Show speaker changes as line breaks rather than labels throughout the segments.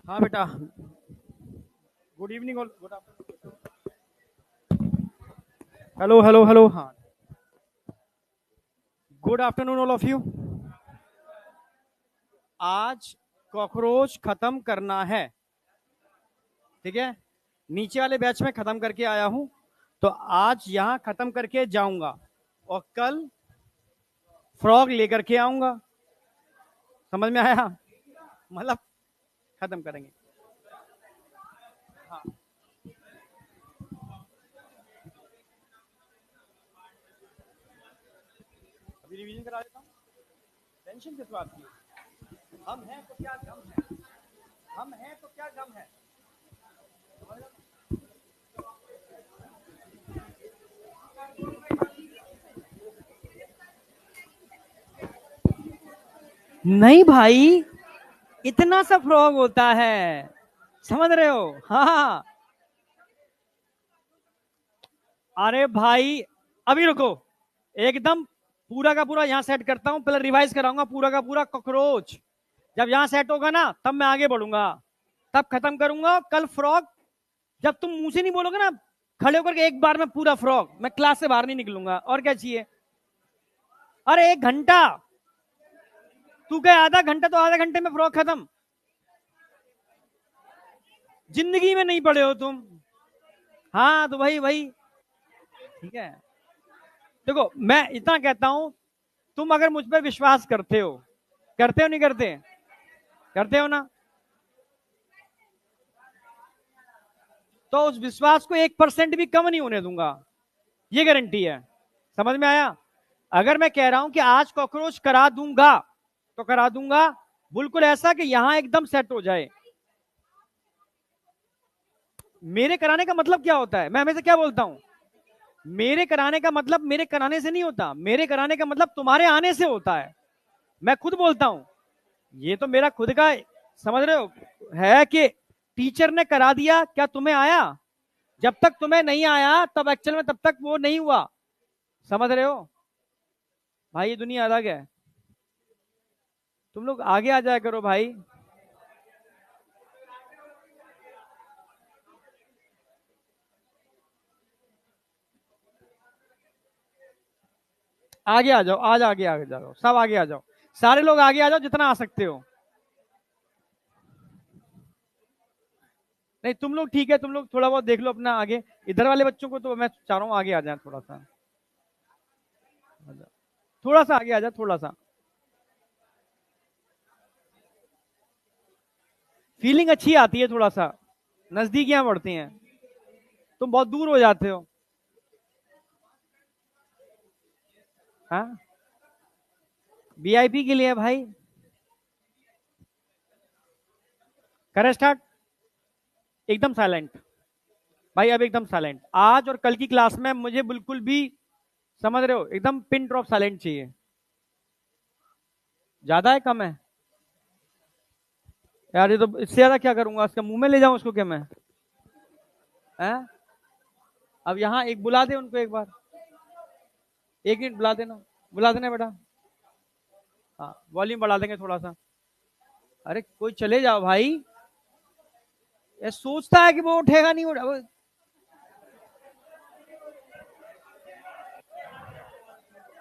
हाँ बेटा, good evening all, good afternoon. Hello hello hello, हाँ, good afternoon all of you. आज cockroach खत्म करना है, ठीक है। नीचे वाले बैच में खत्म करके आया हूं, तो आज यहां खत्म करके जाऊंगा और कल फ्रॉग लेकर के आऊंगा। समझ में आया? मतलब खत्म करेंगे। हाँ, अभी रिवीजन करा देता हूँ। टेंशन किस बात की? हम हैं तो क्या गम है, हम हैं तो क्या गम है। नहीं भाई, इतना सा फ्रॉग होता है, समझ रहे हो? हाँ, अरे भाई, अभी रुको, एकदम पूरा का पूरा यहाँ सेट करता हूँ, पहले रिवाइज कराऊंगा पूरा का पूरा कॉकरोच। जब यहाँ सेट होगा ना, तब मैं आगे बढ़ूंगा, तब खत्म करूंगा। कल फ्रॉग, जब तुम मुंह से नहीं बोलोगे ना, खड़े होकर के एक बार में पूरा फ्रॉग, मैं क्लास से बाहर नहीं निकलूंगा। और क्या चाहिए? अरे 1 घंटा, तू क्या आधा घंटा, तो आधे घंटे में फ्रॉग खत्म। जिंदगी में नहीं पढ़े हो तुम? हाँ तो वही वही, ठीक है। देखो, मैं इतना कहता हूं, तुम अगर मुझ पर विश्वास करते हो नहीं करते? करते हो ना? तो उस विश्वास को 1% भी कम नहीं होने दूंगा, ये गारंटी है। समझ में आया? अगर मैं कह रहा हूं कि आज कॉकरोच करा दूंगा, तो करा दूंगा, बिल्कुल ऐसा कि यहां एकदम सेट हो जाए। मेरे कराने का मतलब क्या होता है? मैं हमेशा क्या बोलता हूं, मेरे कराने का मतलब मेरे कराने से नहीं होता, मेरे कराने का मतलब तुम्हारे आने से होता है। मैं खुद बोलता हूं, ये तो मेरा खुद का, समझ रहे हो, है कि टीचर ने करा दिया, क्या तुम्हें आया? जब तक तुम्हें नहीं आया, तब एक्चुअल में तब तक वो नहीं हुआ। समझ रहे हो? भाई ये दुनिया अलग है, तुम लोग आगे आ जाया करो भाई। आगे आ जाओ, आज आगे आगे जाओ, सब आगे आ जाओ, सारे लोग आगे आ जाओ जितना आ सकते हो। नहीं तुम लोग ठीक है, तुम लोग थोड़ा बहुत देख लो अपना आगे। इधर वाले बच्चों को तो मैं चाह रहा हूँ आगे आ जाए, थोड़ा सा थोड़ा सा आगे आ जाए, थोड़ा सा। फीलिंग अच्छी आती है, थोड़ा सा नजदीकियां बढ़ती हैं, तुम बहुत दूर हो जाते हो। हाँ, वीआईपी के लिए भाई। करे स्टार्ट, एकदम साइलेंट भाई, अब एकदम साइलेंट। आज और कल की क्लास में मुझे बिल्कुल भी, समझ रहे हो, एकदम पिन ड्रॉप साइलेंट चाहिए। ज्यादा है, कम है? यार ये तो इससे ज्यादा क्या करूंगा, उसका मुंह में ले जाऊं उसको क्या मैं? है? अब यहाँ एक बुला दे उनको एक बार, 1 मिनट बुला देना, बुला देना बेटा। हाँ, वॉल्यूम बढ़ा देंगे थोड़ा सा। अरे कोई चले जाओ भाई, ये सोचता है कि वो उठेगा नहीं उठा।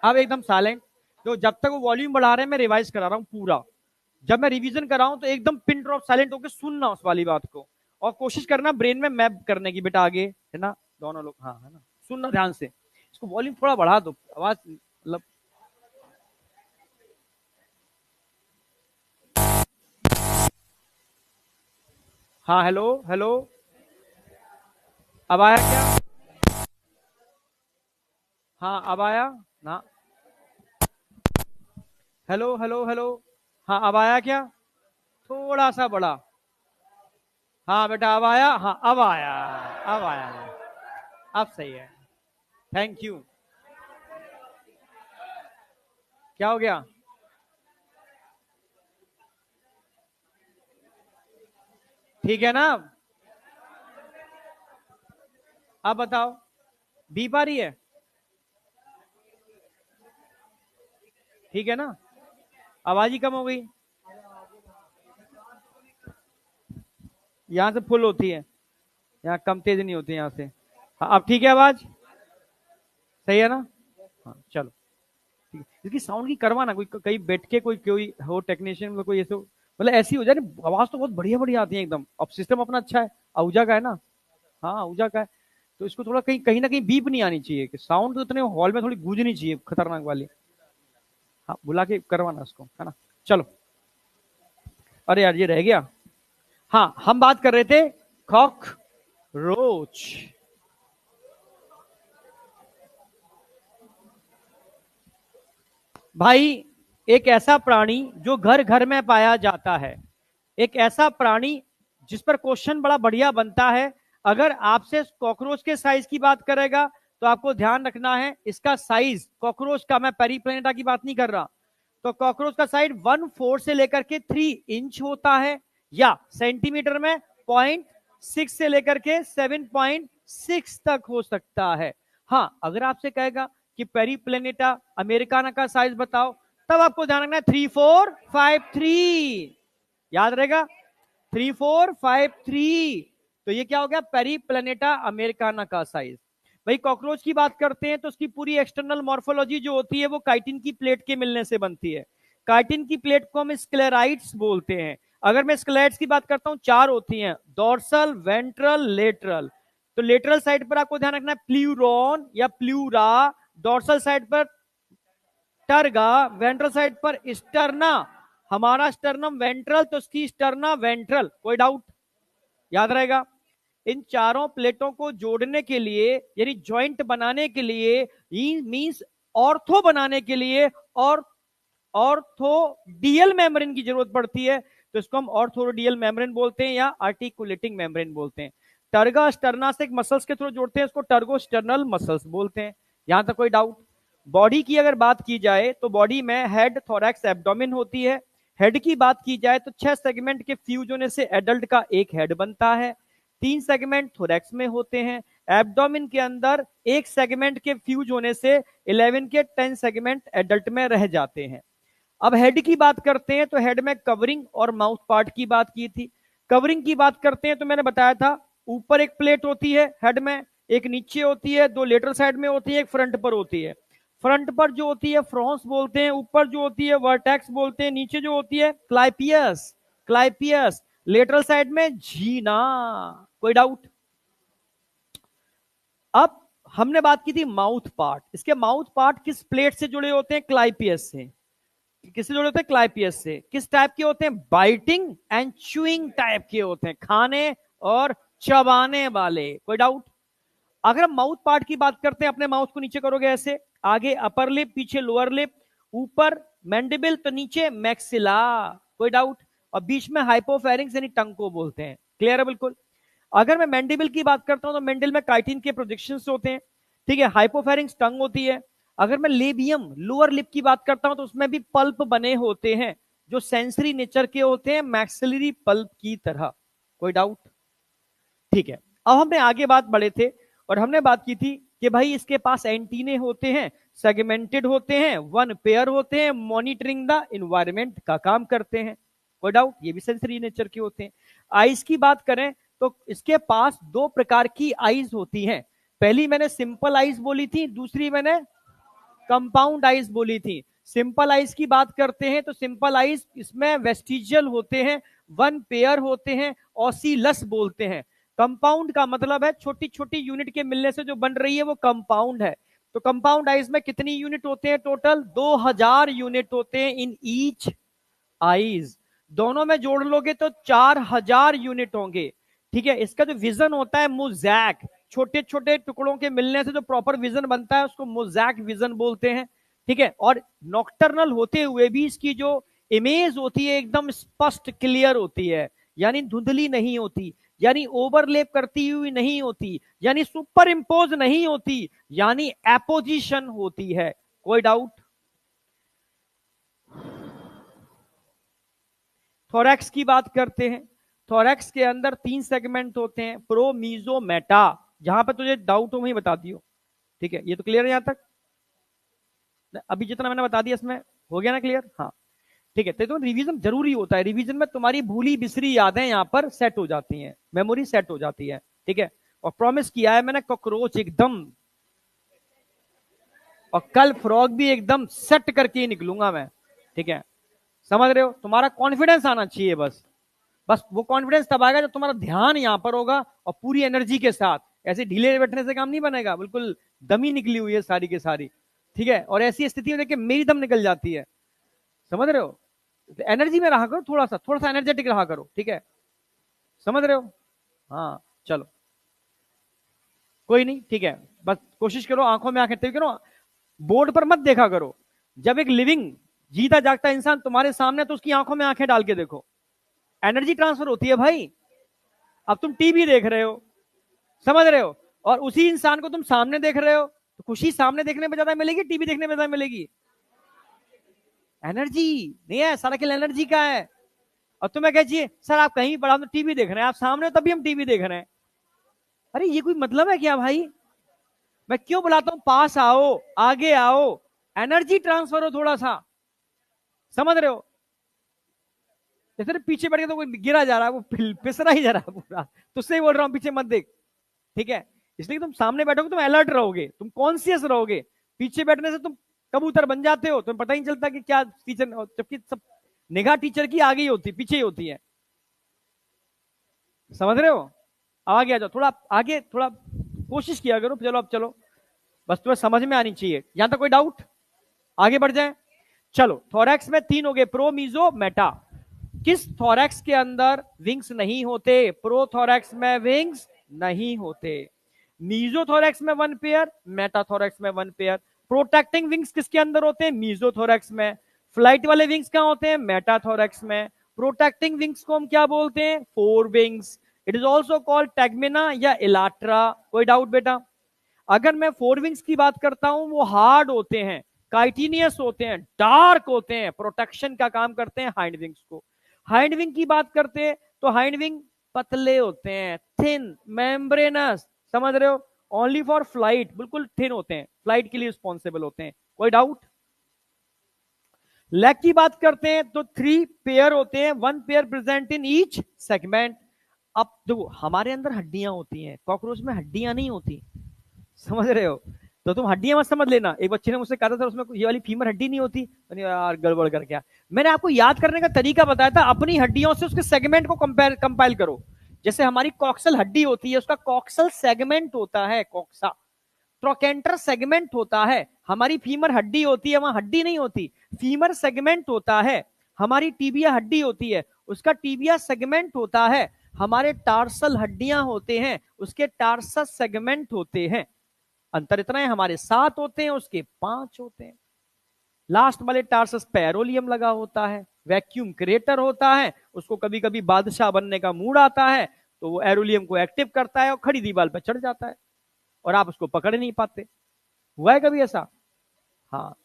अब एकदम साइलेंट। तो जब तक वो वॉल्यूम बढ़ा रहे हैं, मैं रिवाइज करा रहा हूँ पूरा। जब मैं रिवीजन कर रहा हूँ, तो एकदम पिन ड्रॉप साइलेंट होकर सुनना उस वाली बात को, और कोशिश करना ब्रेन में मैप करने की बेटा, आगे है ना दोनों लोग, हाँ है ना, सुनना ध्यान से। इसको वॉल्यूम थोड़ा बढ़ा दो, आवाज मतलब। हाँ, हेलो हेलो, अब आया क्या? हाँ अब आया ना? हेलो हेलो हेलो, हाँ अब आया क्या? थोड़ा सा बड़ा। हाँ बेटा अब आया, हाँ अब आया, अब आया, अब सही है। Thank you. क्या हो गया? ठीक है ना? अब बताओ, बीप आ रही है? ठीक है ना? आवाज ही कम हो गई। यहां से फुल होती है, यहाँ कम तेज नहीं होती यहाँ से। हाँ, अब ठीक है आवाज, सही है ना? हाँ चलो ठीक है। इसकी साउंड की करवाना, कोई कहीं बैठ के कोई कोई हो टेक्नीशियन में, कोई ऐसे मतलब ऐसी हो जाए ना, आवाज तो बहुत बढ़िया बढ़िया आती है एकदम। अब सिस्टम अपना अच्छा है, आहूजा का है ना। हाँ आहूजा का है, तो इसको थोड़ा कहीं कहीं ना कहीं बीप नहीं आनी चाहिए, कि साउंड तो इतने हॉल में थोड़ी गूंजनी चाहिए खतरनाक वाली। हाँ बुला के करवाना उसको, है ना। चलो, अरे यार ये रह गया। हाँ हम बात कर रहे थे कॉकरोच। भाई एक ऐसा प्राणी जो घर घर में पाया जाता है, एक ऐसा प्राणी जिस पर क्वेश्चन बड़ा बढ़िया बनता है। अगर आपसे कॉकरोच के साइज की बात करेगा तो आपको ध्यान रखना है इसका साइज, कॉकरोच का, मैं पेरीप्लेनेटा की बात नहीं कर रहा, तो कॉकरोच का साइज 1/4 से लेकर के 3 इंच होता है, या सेंटीमीटर में 0.6 से लेकर के 7.6 तक हो सकता है। हाँ अगर आपसे कहेगा कि पेरीप्लेनेटा अमेरिकाना का साइज बताओ, तब आपको ध्यान रखना है 3453, याद रहेगा 3453। तो ये क्या हो गया, पेरीप्लेनेटा अमेरिकाना का साइज। भाई कॉकरोच की बात करते हैं तो उसकी पूरी एक्सटर्नल मॉर्फोलॉजी जो होती है वो काइटिन की प्लेट के मिलने से बनती है। काइटिन की प्लेट को हम स्क्लेराइड्स बोलते हैं। अगर मैं स्क्लेराइड्स की बात करता हूं, 4 होती हैं, डोर्सल, वेंट्रल, लेटरल। तो लेटरल साइड पर आपको ध्यान रखना है प्ल्यूरॉन या प्ल्यूरा, डोर्सल साइड पर टर्गा, वेंट्रल साइड पर स्टर्ना। हमारा स्टर्नम वेंट्रल, तो उसकी स्टर्ना वेंट्रल, कोई डाउट? याद रहेगा। इन चारों प्लेटों को जोड़ने के लिए, यानी ज्वाइंट बनाने के लिए, मींस ऑर्थो बनाने के लिए, और ऑर्थोडियल मेम्ब्रेन की जरूरत पड़ती है, तो इसको हम ऑर्थोडियल मेम्ब्रेन बोलते हैं या आर्टिकुलेटिंग मेम्ब्रेन बोलते हैं। टर्गा स्टर्ना से मसल्स के थ्रू जोड़ते हैं, इसको टर्गोस्टर्नल मसल्स बोलते हैं। यहां तक कोई डाउट? बॉडी की अगर बात की जाए तो बॉडी में हेड, थोरैक्स, एब्डोमेन होती है। हेड की बात की जाए तो 6 सेगमेंट के फ्यूज होने से एडल्ट का एक हेड बनता है। 3 सेगमेंट थोरैक्स में होते हैं। एब्डोमेन के अंदर एक सेगमेंट के फ्यूज होने से 11 के 10 सेगमेंट एडल्ट में रह जाते हैं। अब हेड की बात करते हैं तो हेड में कवरिंग और माउथ पार्ट की बात की थी। कवरिंग की बात करते हैं तो मैंने बताया था, ऊपर एक प्लेट होती है हेड में, एक नीचे होती है, 2 लेटरल साइड में होती है, एक फ्रंट पर होती है। फ्रंट पर जो होती है फ्रॉन्स बोलते हैं, ऊपर जो होती है वर्टेक्स बोलते हैं, नीचे जो होती है क्लाइपियस, क्लाइपियस। लेटरल साइड में जीना। कोई डाउट? अब हमने बात की थी माउथ पार्ट। इसके माउथ पार्ट किस प्लेट से जुड़े होते हैं? क्लाइपियस से। किससे जुड़े होते हैं? क्लाइपियस से। किस टाइप के होते हैं? बाइटिंग एंड च्यूइंग टाइप के होते हैं, खाने और चबाने वाले। कोई डाउट? अगर हम माउथ पार्ट की बात करते हैं, अपने माउथ को नीचे करोगे ऐसे, आगे अपर लिप, पीछे लोअर लिप, ऊपर मैंडिबल, तो नीचे मैक्सिला। कोई डाउट? और बीच में हाइपोफेरिंग्स यानी टंग को बोलते हैं। क्लियर है बिल्कुल? अगर मैं मैंडिबल की बात करता हूं तो मैंडिल में काइटिन के प्रोजेक्शंस होते हैं, ठीक है। हाइपोफेरिंग्स टंग होती है। अगर मैं लेबियम, लोअर लिप की बात करता हूं तो उसमें भी पल्प बने होते हैं जो सेंसरी नेचर के होते हैं, मैक्सिलरी पल्प की तरह। कोई डाउट? ठीक है। अब हमने आगे बात बढ़े थे और हमने बात की थी कि भाई इसके पास एंटीने होते हैं, सेगमेंटेड होते हैं, वन पेयर होते हैं, मॉनिटरिंग द इन्वायरमेंट का काम करते हैं। कोई डाउट? ये भी सेंसरी नेचर के होते हैं। आईज की बात करें तो इसके पास 2 प्रकार की आईज होती हैं। पहली मैंने सिंपल आईज बोली थी, दूसरी मैंने कंपाउंड आईज बोली थी। सिंपल आईज की बात करते हैं तो सिंपल आईज इसमें वेस्टिजियल होते हैं, वन पेयर होते हैं, ऑसिलस बोलते हैं। कंपाउंड का मतलब है छोटी छोटी यूनिट के मिलने से जो बन रही है वो कंपाउंड है। तो कंपाउंड आईज में कितनी यूनिट होते हैं? टोटल 2000 यूनिट होते हैं इन ईच आईज। दोनों में जोड़ लोगे तो 4000 यूनिट होंगे, ठीक है। इसका जो विजन होता है मोजैक, छोटे छोटे टुकड़ों के मिलने से जो प्रॉपर विजन बनता है उसको मोजैक विजन बोलते हैं, ठीक है। और नॉक्टर्नल होते हुए भी इसकी जो इमेज होती है एकदम स्पष्ट क्लियर होती है, यानी धुंधली नहीं होती, यानी ओवरलेप करती हुई नहीं होती, यानी सुपर इंपोज नहीं होती, यानी एपोजिशन होती है। कोई डाउट? थोरैक्स की बात करते हैं। थोरैक्स के अंदर 3 सेगमेंट होते हैं, प्रो, मीजो, मेटा। जहां पर तुझे डाउट हो वहीं बता दियो, ठीक है। ये तो क्लियर है यहां तक? अभी जितना मैंने बता दिया इसमें हो गया ना क्लियर? हाँ। ठीक है, तो रिवीजन जरूरी होता है। रिवीजन में तुम्हारी भूली बिसरी यादें यहाँ पर सेट हो जाती हैं, मेमोरी सेट हो जाती है। ठीक है, और प्रॉमिस किया है मैंने कॉकरोच एकदम, और कल फ्रॉग भी एकदम सेट करके ही निकलूंगा मैं। ठीक है, समझ रहे हो? तुम्हारा कॉन्फिडेंस आना चाहिए बस। बस वो कॉन्फिडेंस तब आएगा जब तुम्हारा ध्यान यहां पर होगा और पूरी एनर्जी के साथ। ऐसे ढीले बैठने से काम नहीं बनेगा, बिल्कुल दमी निकली हुई है सारी की सारी। ठीक है, और ऐसी स्थिति में देखिए मेरी दम निकल जाती है, समझ रहे हो? एनर्जी में रहा करो, थोड़ा सा एनर्जेटिक रहा करो। ठीक है, समझ रहे हो? हाँ चलो, कोई नहीं, ठीक है, बस कोशिश करो आंखों में आंखें करो, बोर्ड पर मत देखा करो। जब एक लिविंग जीता जागता इंसान तुम्हारे सामने, तो उसकी आंखों में आंखें डाल के देखो, एनर्जी ट्रांसफर होती है भाई। अब तुम टीवी देख रहे हो, समझ रहे हो, और उसी इंसान को तुम सामने देख रहे हो, तो खुशी सामने देखने में ज्यादा मिलेगी, टीवी देखने में ज्यादा मिलेगी? एनर्जी नहीं है, सारा खेल एनर्जी का है। और तुम्हें क्या चाहिए? सर आप कहीं पर, हम तो टीवी देख रहे हैं, आप सामने हो तभी हम टीवी देख रहे हैं। अरे ये कोई मतलब है क्या भाई? मैं क्यों बुलाता हूं, पास आओ, आगे आओ, एनर्जी ट्रांसफर हो थोड़ा सा, समझ रहे हो? जैसे पीछे बैठ के तो कोई गिरा जा रहा है, वो पिसरा ही जा रहा है पूरा, तो उससे ही बोल रहा हूं पीछे मत देख। ठीक है, इसलिए तुम सामने बैठोगे, तुम अलर्ट रहोगे, तुम कॉन्शियस रहोगे। पीछे बैठने से तुम कबूतर बन जाते हो, तुम्हें पता ही नहीं चलता कि क्या टीचर, जबकि सब निगाह टीचर की आगे ही होती, पीछे ही होती है। समझ रहे हो? आगे आ जाओ, थोड़ा आगे, थोड़ा कोशिश किया करो। चलो अब चलो, बस तुम्हें समझ में आनी चाहिए। यहां तक कोई डाउट? आगे बढ़ जाए। चलो, थोरैक्स में 3 हो गए, प्रो, मीजो, मेटा। किस थोरैक्स के अंदर विंग्स नहीं होते? प्रो थोरैक्स में विंग्स नहीं होते। मीजो थोरैक्स में 1 पेयर, मेटा थोरैक्स में 1 पेयर। प्रोटेक्टिंग विंग्स किसके अंदर होते हैं? मीजो थोरैक्स में। फ्लाइट वाले विंग्स कहां होते हैं? मेटा थोरैक्स में। प्रोटेक्टिंग विंग्स को हम क्या बोलते हैं? Fore wings. It is also called tegmina या इलाट्रा। कोई डाउट बेटा? अगर मैं फोर विंग्स की बात करता हूं, वो हार्ड होते हैं, काइटिनियस होते हैं, डार्क होते हैं, प्रोटेक्शन का काम करते हैं हाइंड विंग्स को। हाइंड विंग की बात करते हैं तो हाइंड विंग पतले होते हैं, थिन, मेम्ब्रेनस, समझ रहे हो? ओनली फॉर फ्लाइट, बिल्कुल थिन होते हैं, फ्लाइट के लिए रिस्पॉन्सिबल होते हैं। कोई डाउट? लेग की बात करते हैं तो 3 पेयर होते हैं, 1 pair present in each segment. अब देखो, हमारे अंदर हड्डियां होती हैं, कॉकरोच में हड्डियां नहीं होती, समझ रहे हो? तो तुम हड्डियां मत समझ लेना। एक बच्चे ने मुझसे कहा था सर उसमें ये वाली फीमर हड्डी नहीं होती, मैंने यार गड़बड़ कर क्या। मैंने आपको याद करने का तरीका बताया था, अपनी हड्डियों से उसके सेगमेंट को कंपाइल करो। जैसे हमारी कॉक्सल हड्डी होती है, उसका कॉक्सल सेगमेंट होता है, कॉक्सा। ट्रोकेंटर सेगमेंट होता है। हमारी फीमर हड्डी होती है, वहां हड्डी नहीं होती, फीमर सेगमेंट होता है। हमारी टीबिया हड्डी होती है, उसका टीबिया सेगमेंट होता है। हमारे टार्सल हड्डियां होते हैं, उसके टार्सस सेगमेंट होते हैं। अंतर इतना है, हमारे 7 होते हैं, उसके 5 होते हैं। लास्ट वाले टार्सस पैरोलियम लगा होता है, वैक्यूम क्रिएटर होता है, उसको कभी कभी बादशाह बनने का मूड आता है तो वो एरोलियम को एक्टिव करता है और खड़ी दीवार पर चढ़ जाता है और आप उसको पकड़ नहीं पाते। हुआ है कभी ऐसा? हाँ,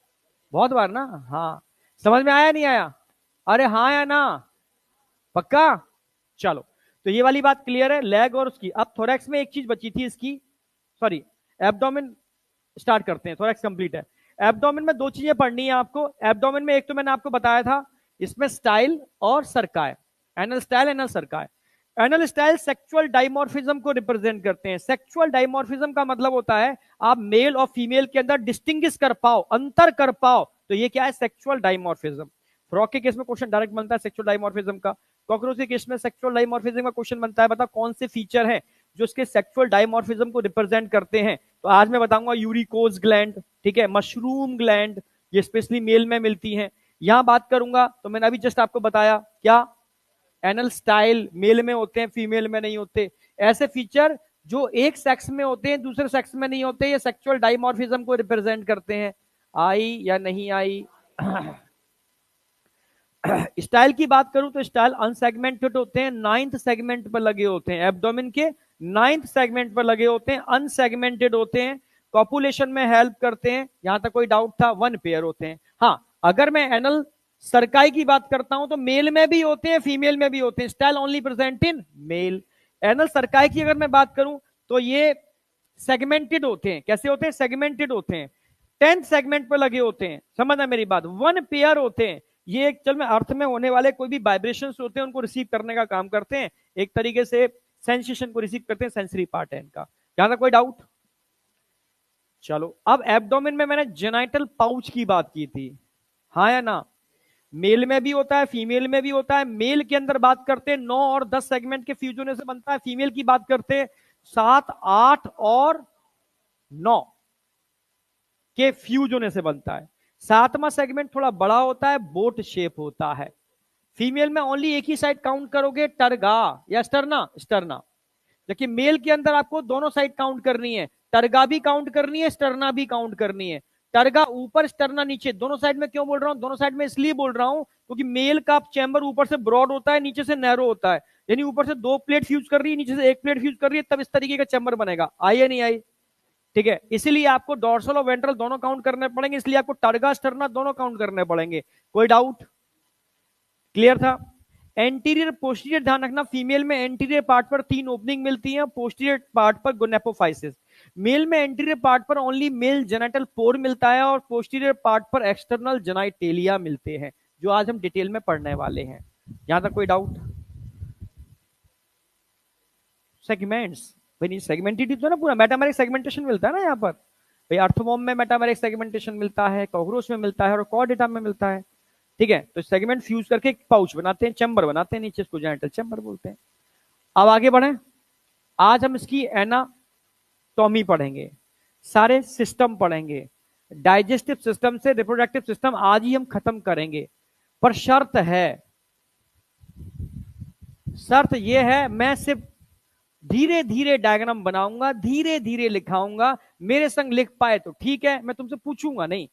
बहुत बार ना। हाँ, समझ में आया नहीं आया? अरे हाँ या ना? पक्का? चलो, तो ये वाली बात क्लियर है, लेग और उसकी। अब थोरैक्स में एक चीज बची थी इसकी, सॉरी, एब्डोमेन स्टार्ट करते हैं, थोरैक्स कंप्लीट है। एब्डोमेन में 2 चीजें पढ़नी है आपको। एब्डोमेन में एक तो मैंने आपको बताया था, इसमें स्टाइल और cerci, anal style, anal cerci. Anal style sexual dimorphism को रिप्रेजेंट करते हैं। सेक्सुअल डाइमॉर्फिज्म का मतलब होता है आप मेल और फीमेल के अंदर डिस्टिंग्विश कर पाओ, अंतर कर पाओ, तो ये क्या है? Sexual dimorphism. फ्रॉग के केस में क्वेश्चन डायरेक्ट बनता है सेक्सुअल डाइमॉर्फिज्म का। कॉकरोच के केस में सेक्सुअल डाइमॉर्फिज्म का क्वेश्चन बनता है, बता कौन से फीचर है जो उसके सेक्सुअल डाइमॉर्फिज्म को रिप्रेजेंट करते हैं। तो आज मैं बताऊंगा यूरिकोज ग्लैंड, ठीक है, मशरूम ग्लैंड, ये स्पेशली मेल में मिलती हैं। यहां बात करूंगा तो मैंने अभी जस्ट आपको बताया क्या, एनल स्टाइल मेल में होते हैं, फीमेल में नहीं होते। ऐसे फीचर जो एक सेक्स में होते हैं दूसरे सेक्स में नहीं होते, ये सेक्सुअल डाइमॉर्फिज्म को रिप्रेजेंट करते हैं। आई या नहीं आई? स्टाइल की बात करूं तो स्टाइल अनसेगमेंटेड होते हैं, 9th सेगमेंट पर लगे होते हैं, एब्डोमेन के 9th सेगमेंट पर लगे होते हैं, अनसेगमेंटेड होते हैं, कॉपुलेशन में हेल्प करते हैं। यहां तक कोई डाउट था? 1 पेयर होते हैं। हाँ, अगर मैं एनल सरकाई की बात करता हूं तो मेल में भी होते हैं, फीमेल में भी होते हैं, style only present in male. Anal cerci की अगर मैं बात करूं तो ये सेगमेंटेड होते हैं। कैसे होते हैं? सेगमेंटेड होते हैं, 10th सेगमेंट पर लगे होते हैं। समझना मेरी बात, 1 पेयर होते हैं। ये एक चल में अर्थ में होने वाले कोई भी वाइब्रेशंस होते हैं उनको रिसीव करने का काम करते हैं, एक तरीके से सेंसेशन को रिसीव करते हैं, सेंसरी पार्ट है इनका। यहां तक कोई डाउट? चलो अब एब्डोमेन में मैंने जेनाइटल पाउच की बात की थी, हाँ या ना? मेल में भी होता है, फीमेल में भी होता है। मेल के अंदर बात करते हैं 9 और 10 सेगमेंट के फ्यूज होने से बनता है, फीमेल की बात करते हैं 7, 8 और 9 के फ्यूज होने से बनता है। सातवां सेगमेंट थोड़ा बड़ा होता है, बोट शेप होता है। फीमेल में ओनली एक ही साइड काउंट करोगे, टर्गा या स्टर्ना, स्टर्ना। जबकि मेल के अंदर आपको दोनों साइड काउंट करनी है, टर्गा भी काउंट करनी है, स्टर्ना भी काउंट करनी है। टर्गा ऊपर, स्टर्ना नीचे, दोनों साइड में क्यों बोल रहा हूं? दोनों साइड में इसलिए बोल रहा हूं क्योंकि मेल का चैम्बर ऊपर से ब्रॉड होता है, नीचे से नैरो होता है। यानी ऊपर से 2 प्लेट फ्यूज कर रही है, नीचे से 1 प्लेट फ्यूज कर रही है, तब इस तरीके का चैम्बर बनेगा। आई या नहीं आई? ठीक है, इसीलिए आपको डोर्सल और वेंट्रल दोनों काउंट करने पड़ेंगे, इसलिए आपको टर्गा स्टर्ना दोनों काउंट करने पड़ेंगे। कोई डाउट? क्लियर था? एंटीरियर पोस्टीरियर ध्यान रखना, फीमेल में एंटीरियर पार्ट पर 3 ओपनिंग मिलती हैं, पोस्टीरियर पार्ट पर गोनेपोफाइसिस। मेल में एंटीरियर पार्ट पर ओनली मेल जेनाइटल पोर मिलता है और पोस्टीरियर पार्ट पर एक्सटर्नल जेनाइटेलिया मिलते हैं, जो आज हम डिटेल में पढ़ने वाले हैं। यहां तक कोई डाउट? सेगमेंट्स, भाई सेगमेंटेड तो ना, पूरा मेटामेरिक सेगमेंटेशन मिलता है ना यहाँ पर भाई। अर्थवॉर्म में मेटामेरिक सेगमेंटेशन मिलता है, कॉकरोच में मिलता है और कॉर्डेटा में मिलता है। ठीक है, तो सेगमेंट फ्यूज करके एक पाउच बनाते हैं, चैम्बर बनाते हैं, नीचे इसको जेनिटल चैम्बर बोलते हैं। अब आगे बढ़े, आज हम इसकी एनाटॉमी पढ़ेंगे, सारे सिस्टम पढ़ेंगे, डाइजेस्टिव सिस्टम से रिप्रोडक्टिव सिस्टम आज ही हम खत्म करेंगे। पर शर्त यह है, मैं सिर्फ धीरे धीरे डायग्राम बनाऊंगा, धीरे धीरे लिखाऊंगा, मेरे संग लिख पाए तो ठीक है, मैं तुमसे पूछूंगा नहीं,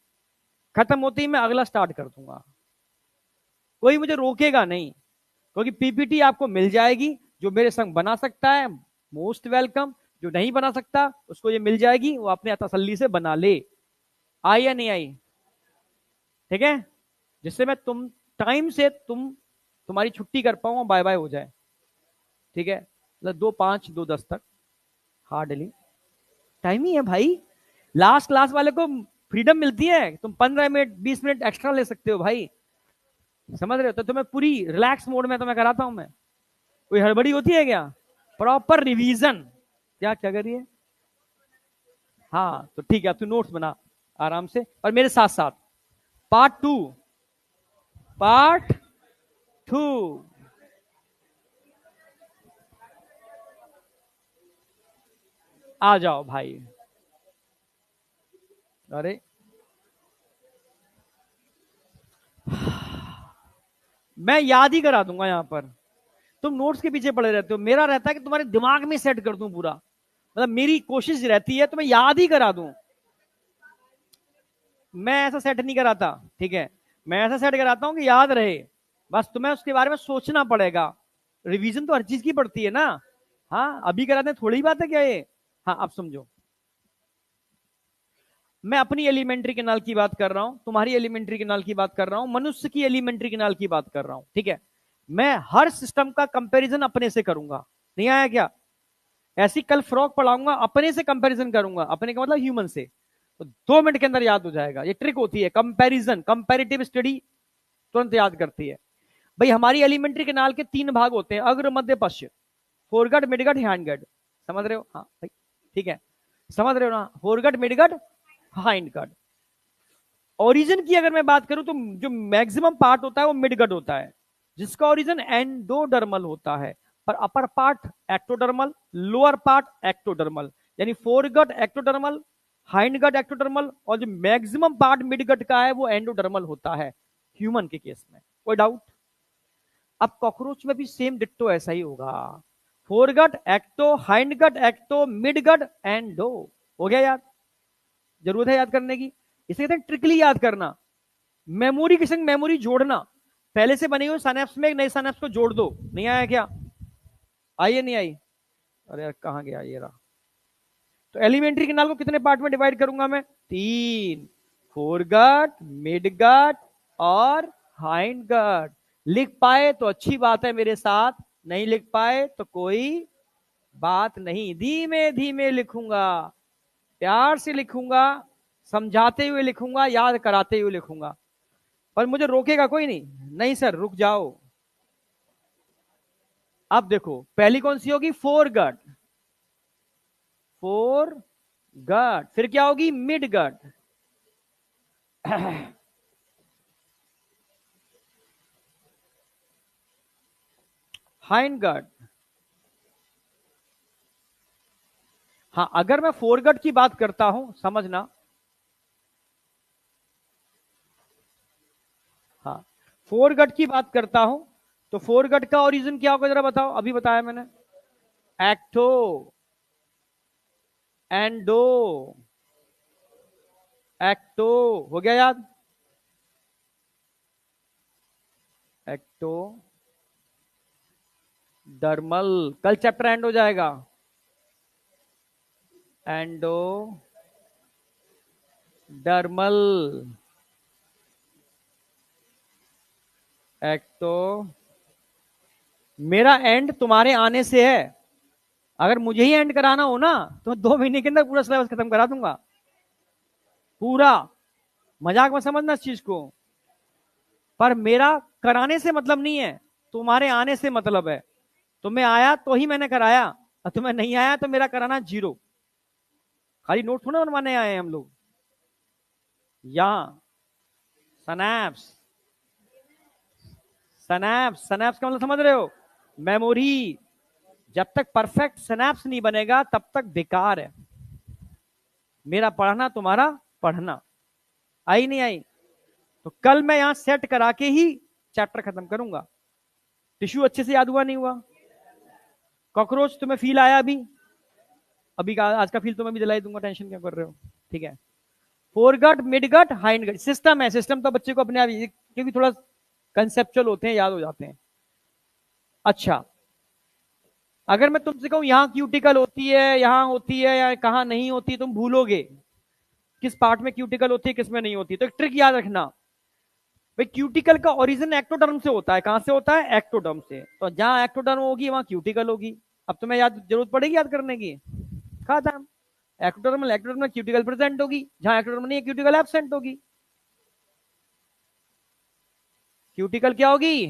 खत्म होते ही मैं अगला स्टार्ट कर दूंगा, कोई मुझे रोकेगा नहीं, क्योंकि पीपीटी आपको मिल जाएगी। जो मेरे संग बना सकता है मोस्ट वेलकम, जो नहीं बना सकता उसको ये मिल जाएगी, वो अपने तसल्ली से बना ले। आई या नहीं आई? ठीक है, जिससे मैं टाइम से तुम्हारी छुट्टी कर पाऊंगा, बाय बाय हो जाए। ठीक है, मतलब 2:05 2:10 तक हार्डली टाइम ही है भाई। लास्ट क्लास वाले को फ्रीडम मिलती है, तुम 15 मिनट 20 मिनट एक्स्ट्रा ले सकते हो भाई, समझ रहे हो? तो तुम्हें पूरी रिलैक्स मोड में तुम्हें कराता हूं मैं, कोई हड़बड़ी होती है क्या? Proper revision. क्या क्या करिए? हाँ तो ठीक है, तू नोट्स बना आराम से, और मेरे साथ साथ पार्ट 2 आ जाओ भाई। अरे मैं याद ही करा दूंगा, यहां पर तुम नोट्स के पीछे पड़े रहते हो, मेरा रहता है कि तुम्हारे दिमाग में सेट कर दूं पूरा, मतलब मेरी कोशिश रहती है तुम्हें याद ही करा दूं। मैं ऐसा सेट नहीं कराता, ठीक है, मैं ऐसा सेट कराता हूं कि याद रहे, बस तुम्हें उसके बारे में सोचना पड़ेगा। रिवीजन तो हर चीज की पड़ती है ना। हाँ अभी कराते हैं, थोड़ी बात है क्या ये? हाँ अब समझो, मैं अपनी एलिमेंट्री कैनाल की बात कर रहा हूं, तुम्हारी एलिमेंट्री कैनाल की बात कर रहा हूं, मनुष्य की एलिमेंट्री कैनाल की बात कर रहा हूं। ठीक है, मैं हर सिस्टम का कंपैरिजन अपने से करूंगा, नहीं आया क्या? ऐसी कल फ्रॉक पढ़ाऊंगा, अपने से कंपैरिजन करूंगा, अपने का मतलब ह्यूमन से, तो 2 मिनट के अंदर याद हो जाएगा। ये ट्रिक होती है कंपैरिजन, कंपैरेटिव स्टडी तुरंत याद करती है। भाई हमारी एलिमेंट्री कैनाल के 3 भाग होते हैं, अग्र मध्य पश्चिम, फोरगट मिडगट हैंडगट, समझ रहे हो? हाँ भाई ठीक है, समझ रहे हो ना? Foregut midgut hindgut. ओरिजिन की अगर मैं बात करूं तो जो मैक्सिमम पार्ट होता है वो मिडगट होता है, जिसका ओरिजिन एंडोडर्मल होता है, पर upper part ectodermal, lower part ectodermal, यानी फोरगट एक्टोडर्मल, हाइंडगट एक्टोडर्मल, और जो मैक्सिमम पार्ट मिडगट का है वो एंडोडर्मल होता है ह्यूमन के केस में। कोई डाउट? अब कॉकरोच में भी सेम डिट्टो ऐसा ही होगा, foregut ecto, hindgut ecto, midgut endo. हो गया याद? जरूरत है याद करने की, इसे कहते हैं ट्रिकली याद करना, मेमोरी के संग मेमोरी जोड़ना। पहले से बनी हुई साइनेप्स में एक नई साइनेप्स को जोड़ दो, नहीं आया क्या? आई या नहीं आई? अरे यार कहां गया ये रहा। तो एलिमेंट्री कैनाल को कितने पार्ट में डिवाइड करूंगा मैं? 3, फोरगट, मिडगट और हाइंडगट। लिख पाए तो अच्छी बात है मेरे साथ, नहीं लिख पाए तो कोई बात नहीं, धीमे धीमे लिखूंगा, प्यार से लिखूंगा, समझाते हुए लिखूंगा, याद कराते हुए लिखूंगा। पर मुझे रोकेगा कोई नहीं। नहीं सर रुक जाओ। अब देखो पहली कौन सी होगी, फोर गट। फोर गट, फिर क्या होगी, मिड गट। हाइंड गट। हाँ अगर मैं फोरगट की बात करता हूं, समझना, हाँ फोरगट की बात करता हूं, तो फोरगट का ओरिजिन क्या होगा जरा बताओ, अभी बताया मैंने, एक्टो, एंडो, एक्टो, हो गया याद, एक्टो डर्मल, कल चैप्टर एंड हो जाएगा, एंडो डर्मल, एक्टो। मेरा एंड तुम्हारे आने से है, अगर मुझे ही एंड कराना हो ना तो 2 महीने के अंदर पूरा सिलेबस खत्म करा दूंगा पूरा। मजाक में समझना इस चीज को। पर मेरा कराने से मतलब नहीं है, तुम्हारे आने से मतलब है। तुम्हें आया तो ही मैंने कराया, और तुम्हें नहीं आया तो मेरा कराना जीरो। खाली नोट थोड़ा बनवाने आए हैं हम लोग यहां। सनैप्स, सनैप्स, सनैप्स का मतलब समझ रहे हो, मेमोरी। जब तक परफेक्ट सनैप्स नहीं बनेगा तब तक बेकार है मेरा पढ़ना, तुम्हारा पढ़ना। आई नहीं आई? तो कल मैं यहां सेट करा के ही चैप्टर खत्म करूंगा। टिश्यू अच्छे से याद हुआ नहीं हुआ? कॉकरोच तुम्हें फील आया अभी? अभी का आज का फील तो मैं भी दिलाई दूंगा, टेंशन क्या कर रहे हो, ठीक है। Fore gut, mid gut, hind gut, system है। सिस्टम तो बच्चे को अपने आप, क्योंकि थोड़ा कंसेप्चुअल होते हैं, याद हो जाते हैं। अच्छा, अगर मैं तुमसे कहूं यहां क्यूटिकल होती है, यहां होती है, या कहां नहीं होती, तुम भूलोगे किस पार्ट में क्यूटिकल होती है किस में नहीं होती। तो एक ट्रिक याद रखना, भाई क्यूटिकल का ओरिजिन एक्टोडर्म से होता है। कहां से होता है? एक्टोडर्म से। तो जहां एक्टोडर्म होगी वहां क्यूटिकल होगी। अब तुम्हें याद जरूरत पड़ेगी याद करने की, खत्म। एक्टोडर्म, एक्टोडर्म में क्यूटिकल प्रेजेंट होगी, जहां एक्टोडर्म नहीं है क्यूटिकल एब्सेंट होगी। क्यूटिकल क्या होगी?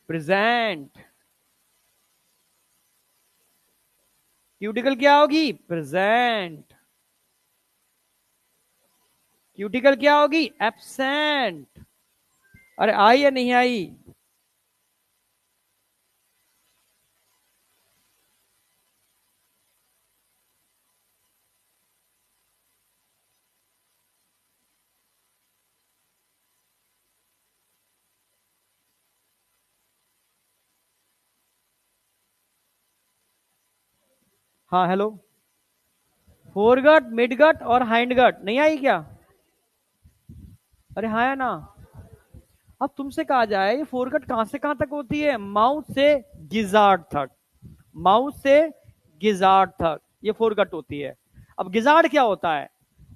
प्रेजेंट। क्यूटिकल क्या होगी? प्रेजेंट। क्यूटिकल क्या होगी? एब्सेंट। अरे आई या नहीं आई? हाँ हेलो। फोरगट, मिडगट और हाइंडगट नहीं आई क्या? अरे हाँ या ना? अब तुमसे कहा जाए ये फोरगट कहां से कहां तक होती है? माउथ से गिजार्ड तक, माउथ से गिजार्ड तक ये फोरगट होती है। अब गिजार्ड क्या होता है?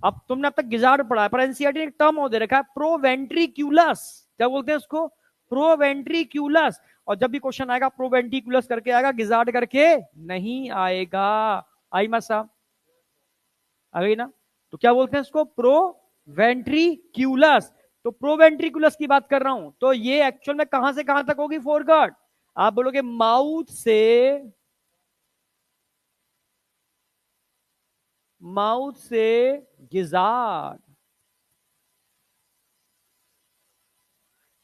अब तुमने अब तक गिजार्ड पढ़ा है, पर एनसीईआरटी ने एक टर्म और दे रखा है, प्रोवेंट्रिक्यूलस। क्या बोलते हैं उसको? प्रोवेंट्रिक्यूलस। और जब भी क्वेश्चन आएगा प्रोवेंट्रिक्यूलस करके आएगा, गिजार्ड करके नहीं आएगा। आई मत साहब, आ गई ना? तो क्या बोलते हैं इसको? प्रोवेंट्रिक्यूलस। तो प्रोवेंट्रिकुलस की बात कर रहा हूं, तो ये एक्चुअल में कहां से कहां तक होगी फोरगट? आप बोलोगे माउथ से, माउथ से गिजार्ड।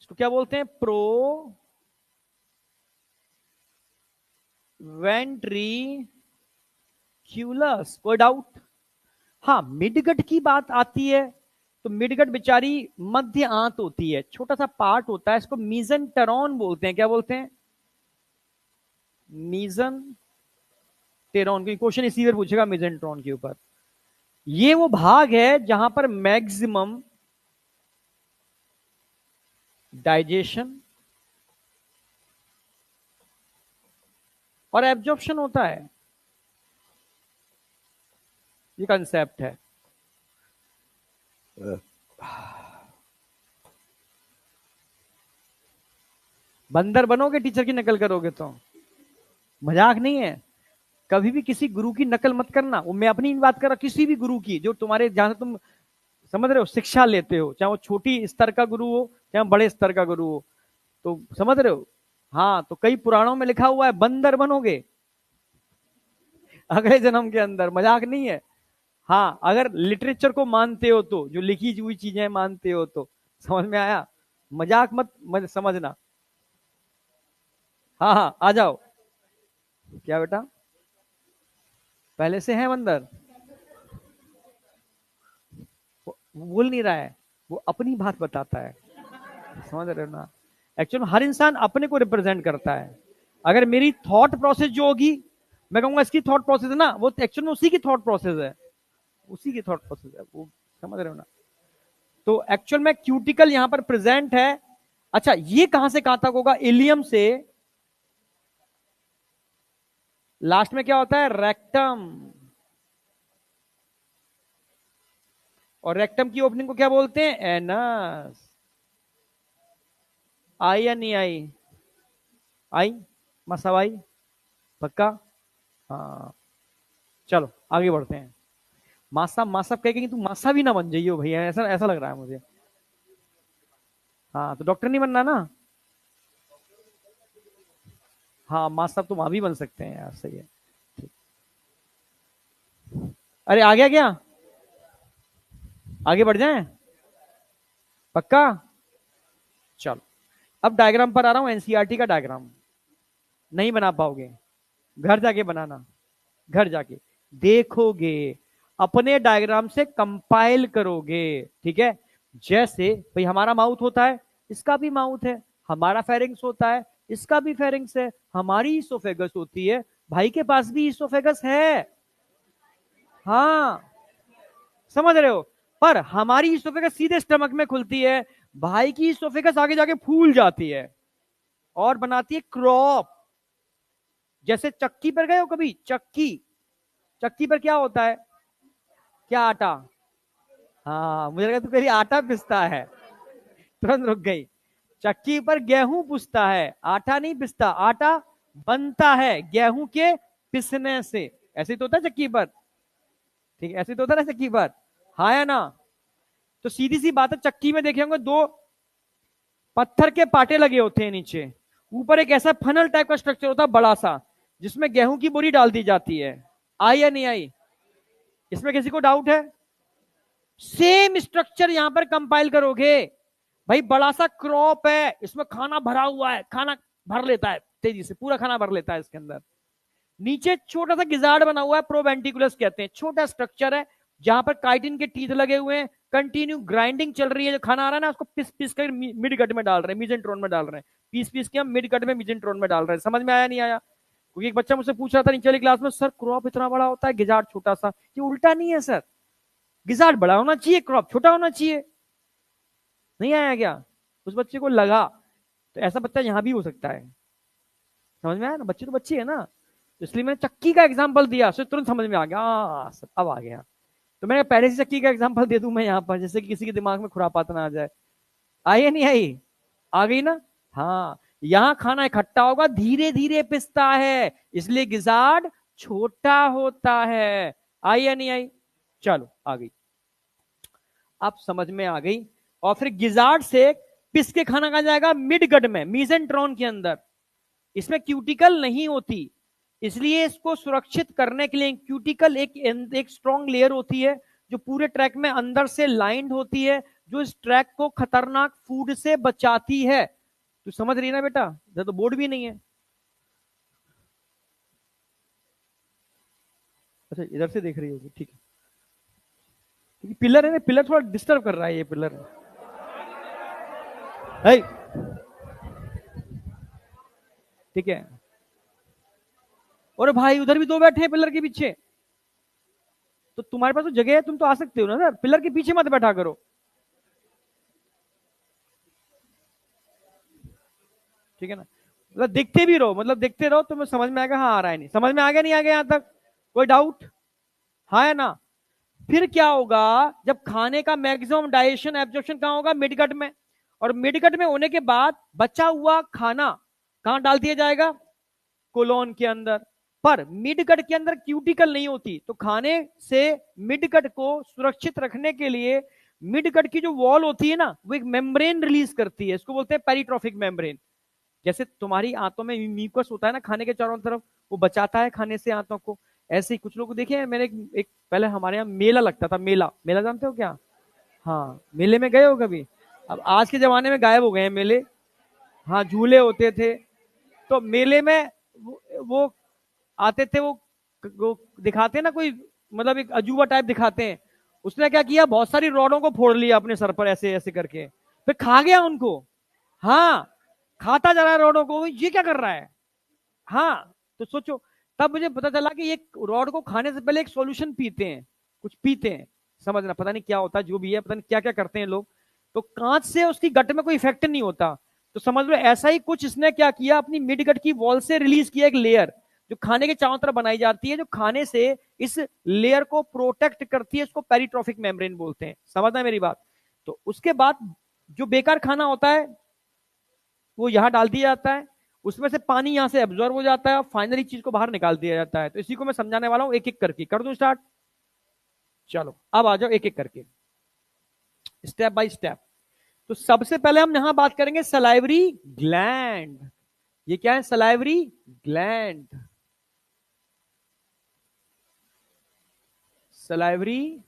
इसको क्या बोलते हैं? प्रो वेंट्रिक्यूलस। कोई डाउट? हाँ मिडगट की बात आती है तो मिडगट बेचारी मध्य आंत होती है, छोटा सा पार्ट होता है, इसको मीजनटेरॉन बोलते हैं। क्या बोलते हैं? मीजन टेरॉन। क्वेश्चन इसी पर पूछेगा मीजनटेरॉन के ऊपर। ये वो भाग है जहां पर मैक्सिमम डाइजेशन और एब्जॉर्प्शन होता है। ये कंसेप्ट है। बंदर बनोगे टीचर की नकल करोगे तो? मजाक नहीं है। कभी भी किसी गुरु की नकल मत करना। वो मैं अपनी बात कर रहा, किसी भी गुरु की जो तुम्हारे, जहां से तुम समझ रहे हो, शिक्षा लेते हो, चाहे वो छोटी स्तर का गुरु हो चाहे बड़े स्तर का गुरु हो, तो समझ रहे हो। हाँ, तो कई पुराणों में लिखा हुआ है बंदर बनोगे अगले जन्म के अंदर, मजाक नहीं है। हाँ, अगर लिटरेचर को मानते हो तो, जो लिखी हुई चीजें मानते हो तो, समझ में आया, मजाक मत समझना। हाँ हाँ, आ जाओ। क्या बेटा, पहले से है बंदर? वो बोल नहीं रहा है, वो अपनी बात बताता है, समझ रहे हो ना। एक्चुअली हर इंसान अपने को रिप्रेजेंट करता है। अगर मेरी थॉट प्रोसेस जो होगी, मैं कहूंगा इसकी थॉट प्रोसेस है ना, वो एक्चुअल में उसी की थॉट प्रोसेस है, उसी की थॉट प्रोसेस है वो, समझ रहे हो ना। तो एक्चुअल में क्यूटिकल यहां पर प्रेजेंट है। अच्छा, ये कहां से कहां तक होगा? इलियम से लास्ट में क्या होता है? रेक्टम। और रेक्टम की ओपनिंग को क्या बोलते हैं? एनस। आई या नहीं आई? आई, मसा आई, पक्का। हाँ, चलो आगे बढ़ते हैं। मासा मासा कह के तू मासा भी ना बन जाइयो भैया, ऐसा ऐसा लग रहा है मुझे। हाँ, तो डॉक्टर नहीं बनना ना। हाँ, मासा तुम अभी बन सकते हैं यार, सही है। अरे आ गया क्या? आगे बढ़ जाएं? पक्का। चलो, अब डायग्राम पर आ रहा हूं, एनसीईआरटी का डायग्राम। नहीं बना पाओगे, घर जाके बनाना, घर जाके देखोगे, अपने डायग्राम से कंपाइल करोगे, ठीक है। जैसे भाई हमारा माउथ होता है, इसका भी माउथ है, हमारा फेरिंग्स होता है, इसका भी फेरिंग्स है, हमारी इसोफेगस होती है, भाई के पास भी इसोफेगस है। हाँ, समझ रहे हो। पर हमारी इसोफेगस सीधे स्टमक में खुलती है, भाई की इसोफेगस आगे जाके फूल जाती है और बनाती है क्रॉप। जैसे चक्की पर गए हो कभी? चक्की, चक्की पर क्या होता है? क्या? आटा। हाँ, मुझे लगा तू कह रही आटा पिसता है, तुरंत रुक गई। चक्की पर गेहूं पिसता है, आटा नहीं पिसता, आटा बनता है गेहूं के पिसने से। ऐसे ही तो होता है चक्की पर, ठीक है, ऐसे ही तो होता है ना चक्की पर, हाँ या ना। तो सीधी सी बात है, चक्की में देखे होंगे दो पत्थर के पाटे लगे होते हैं नीचे, ऊपर एक ऐसा फनल टाइप का स्ट्रक्चर होता है बड़ा सा, जिसमें गेहूं की बोरी डाल दी जाती है। आई या नहीं आई? इसमें किसी को डाउट है? सेम स्ट्रक्चर यहां पर कंपाइल करोगे। भाई बड़ा सा क्रॉप है, इसमें खाना भरा हुआ है, खाना भर लेता है तेजी से, पूरा खाना भर लेता है इसके अंदर। नीचे छोटा सा गिजार्ड बना हुआ है, प्रोवेंटिकुलस कहते हैं, छोटा स्ट्रक्चर है, जहां पर काइटिन के टीथ लगे हुए हैं, कंटिन्यू ग्राइंडिंग चल रही है, जो खाना आ रहा है ना उसको पिस पिस कर मिड कट में डाल रहे हैं, मिजेंट्रोन में डाल रहे हैं, पीस पीस के हम मिड कट में मिजेंट्रोन में डाल रहे हैं। समझ में आया नहीं आया? क्योंकि एक बच्चा मुझसे पूछ रहा था नीचे वाली क्लास में, सर क्रॉप इतना बड़ा होता है, गिजार्ड छोटा सा। ये उल्टा नहीं है सर, गिजार्ड बड़ा होना चाहिए, क्रॉप छोटा होना चाहिए। नहीं आया क्या? उस बच्चे को लगा। तो ऐसा बच्चा यहां भी हो सकता है। समझ में आया ना, बच्चे तो बच्चे है ना। तो इसलिए मैंने चक्की का एग्जांपल दिया, सो तुरंत समझ में आ गया, अब आ गया। तो मैंने पहले से चक्की का एग्जांपल दे दूं मैं यहाँ पर, जैसे कि किसी के दिमाग में खुरापात ना आ जाए। आई या नहीं आई? आ गई ना। हाँ, यहाँ खाना इकट्ठा होगा, धीरे धीरे पिसता है, इसलिए गिजार्ड छोटा होता है। आई या नहीं आई? चलो आ गई, आप समझ में आ गई। और फिर गिजार्ड से पिस के खाना कहा जाएगा मिड गट में, मीजेंट्रॉन के अंदर। इसमें क्यूटिकल नहीं होती, इसलिए इसको सुरक्षित करने के लिए क्यूटिकल एक स्ट्रॉन्ग लेयर होती है, जो पूरे ट्रैक में अंदर से लाइंड होती है, जो इस ट्रैक को खतरनाक फूड से बचाती है। तू समझ रही ना बेटा? इधर तो बोर्ड भी नहीं है। अच्छा, इधर से देख रही होगी, ठीक है। क्योंकि पिलर है ना, पिलर थोड़ा डिस्टर्ब कर रहा है, ये पिलर है, ठीक है। और भाई उधर भी दो बैठे हैं पिलर के पीछे, तो तुम्हारे पास तो जगह है, तुम तो आ सकते हो ना सर, पिलर के पीछे मत बैठा करो, ठीक है ना। मतलब देखते भी रहो, मतलब देखते रहो, तुम्हें समझ में आएगा, हाँ आ रहा है नहीं समझ में, आ गया नहीं आ गया यहां तक? कोई डाउट? हाँ है ना। फिर क्या होगा, जब खाने का मैक्सिमम डाइजेशन एब्जॉर्प्शन कहां होगा? मिडगट में। और मिडगट में होने के बाद बचा हुआ खाना कहां डाल दिया जाएगा? कोलोन के अंदर। पर मिडगट के अंदर क्यूटिकल नहीं होती, तो खाने से मिडगट को सुरक्षित रखने के लिए मिड गट की जो वॉल होती है ना, वो एक मेम्ब्रेन रिलीज करती है, इसको बोलते हैं पेरिट्रॉफिक मेम्ब्रेन। जैसे तुम्हारी आंतों में म्यूकस होता है ना खाने के चारों तरफ, वो बचाता है खाने से आंतों को। ऐसे ही कुछ लोग देखे हैं मैंने, एक पहले हमारे यहाँ मेला लगता था, मेला, मेला जानते हो क्या? हाँ, मेले में गए हो कभी? अब आज के जमाने में गायब हो गए हैं मेले। हाँ, झूले होते थे। तो मेले में वो आते थे, वो दिखाते हैं ना कोई, मतलब एक अजूबा टाइप दिखाते हैं। उसने क्या किया, बहुत सारी रॉडों को फोड़ लिया अपने सर पर ऐसे ऐसे करके, फिर खा गया उनको। हाँ, खाता जा रहा है रॉडों को, ये क्या कर रहा है। हाँ, तो सोचो, तब मुझे पता चला कि ये रॉड को खाने से पहले एक सॉल्यूशन पीते हैं, कुछ पीते हैं, समझना, पता नहीं क्या होता है, जो भी है, पता नहीं क्या क्या करते हैं लोग। तो कांच से उसकी गट में कोई इफेक्ट नहीं होता। तो समझ लो ऐसा ही कुछ इसने क्या किया, अपनी मिड गट की वॉल से रिलीज किया एक लेयर, जो खाने के चारों तरफ बनाई जाती है, जो खाने से इस लेयर को प्रोटेक्ट करती है, इसको पेरिट्रॉफिक मेम्ब्रेन बोलते हैं। समझना है मेरी बात? तो उसके बाद जो बेकार खाना होता है वो यहां डाल दिया जाता है, उसमें से पानी यहां से एब्जॉर्ब हो जाता है, फाइनली चीज को बाहर निकाल दिया जाता है। तो इसी को मैं समझाने वाला हूं, एक एक करके कर दूं स्टार्ट। चलो अब आ जाओ एक एक करके, स्टेप बाय स्टेप। तो सबसे पहले हम यहां बात करेंगे सलाइवरी ग्लैंड। ये क्या है? Salivary gland. सलाइवरी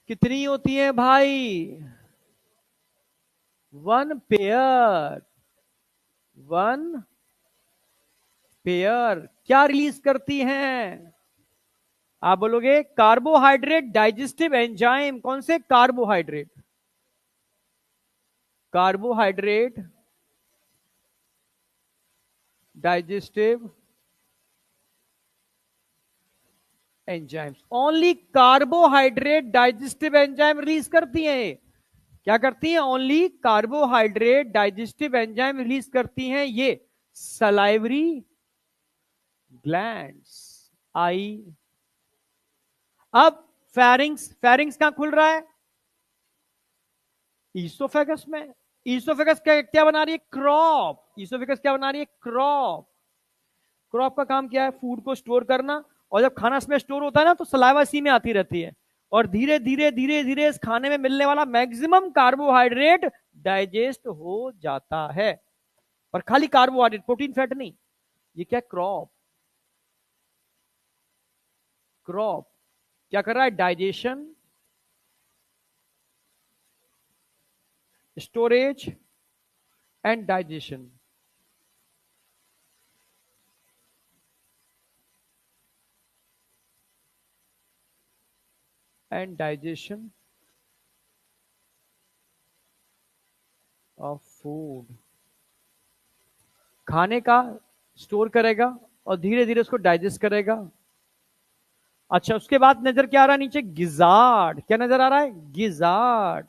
कितनी होती है भाई? One pair. वन पेयर क्या रिलीज करती हैं? आप बोलोगे कार्बोहाइड्रेट डाइजेस्टिव एंजाइम। कौन से carbohydrate? Carbohydrate digestive enzymes. Only carbohydrate digestive enzyme release करती हैं ये। क्या करती हैं? Only carbohydrate digestive enzyme release करती हैं ये सलाइवरी ग्लैंड्स। आई। अब फेरिंग्स, फेरिंग्स कहां खुल रहा है? ईसोफेगस में। ईसोफेगस क्या क्या बना रही है? क्रॉप। ईसोफेगस क्या बना रही है? क्रॉप। क्रॉप का काम क्या है? फूड को स्टोर करना। और जब खाना इसमें स्टोर होता है ना, तो सलाइवा इसी में आती रहती है, और धीरे धीरे धीरे धीरे इस खाने में मिलने वाला मैक्सिमम कार्बोहाइड्रेट डाइजेस्ट हो जाता है। पर खाली कार्बोहाइड्रेट, प्रोटीन फैट नहीं। ये क्या? क्रॉप। क्रॉप क्या कर रहा है? Digestion, storage and digestion. And digestion of food. खाने का स्टोर करेगा और धीरे धीरे उसको डाइजेस्ट करेगा। अच्छा, उसके बाद नजर क्या आ रहा है नीचे? गिजार्ड। क्या नजर आ रहा है? गिजार्ड।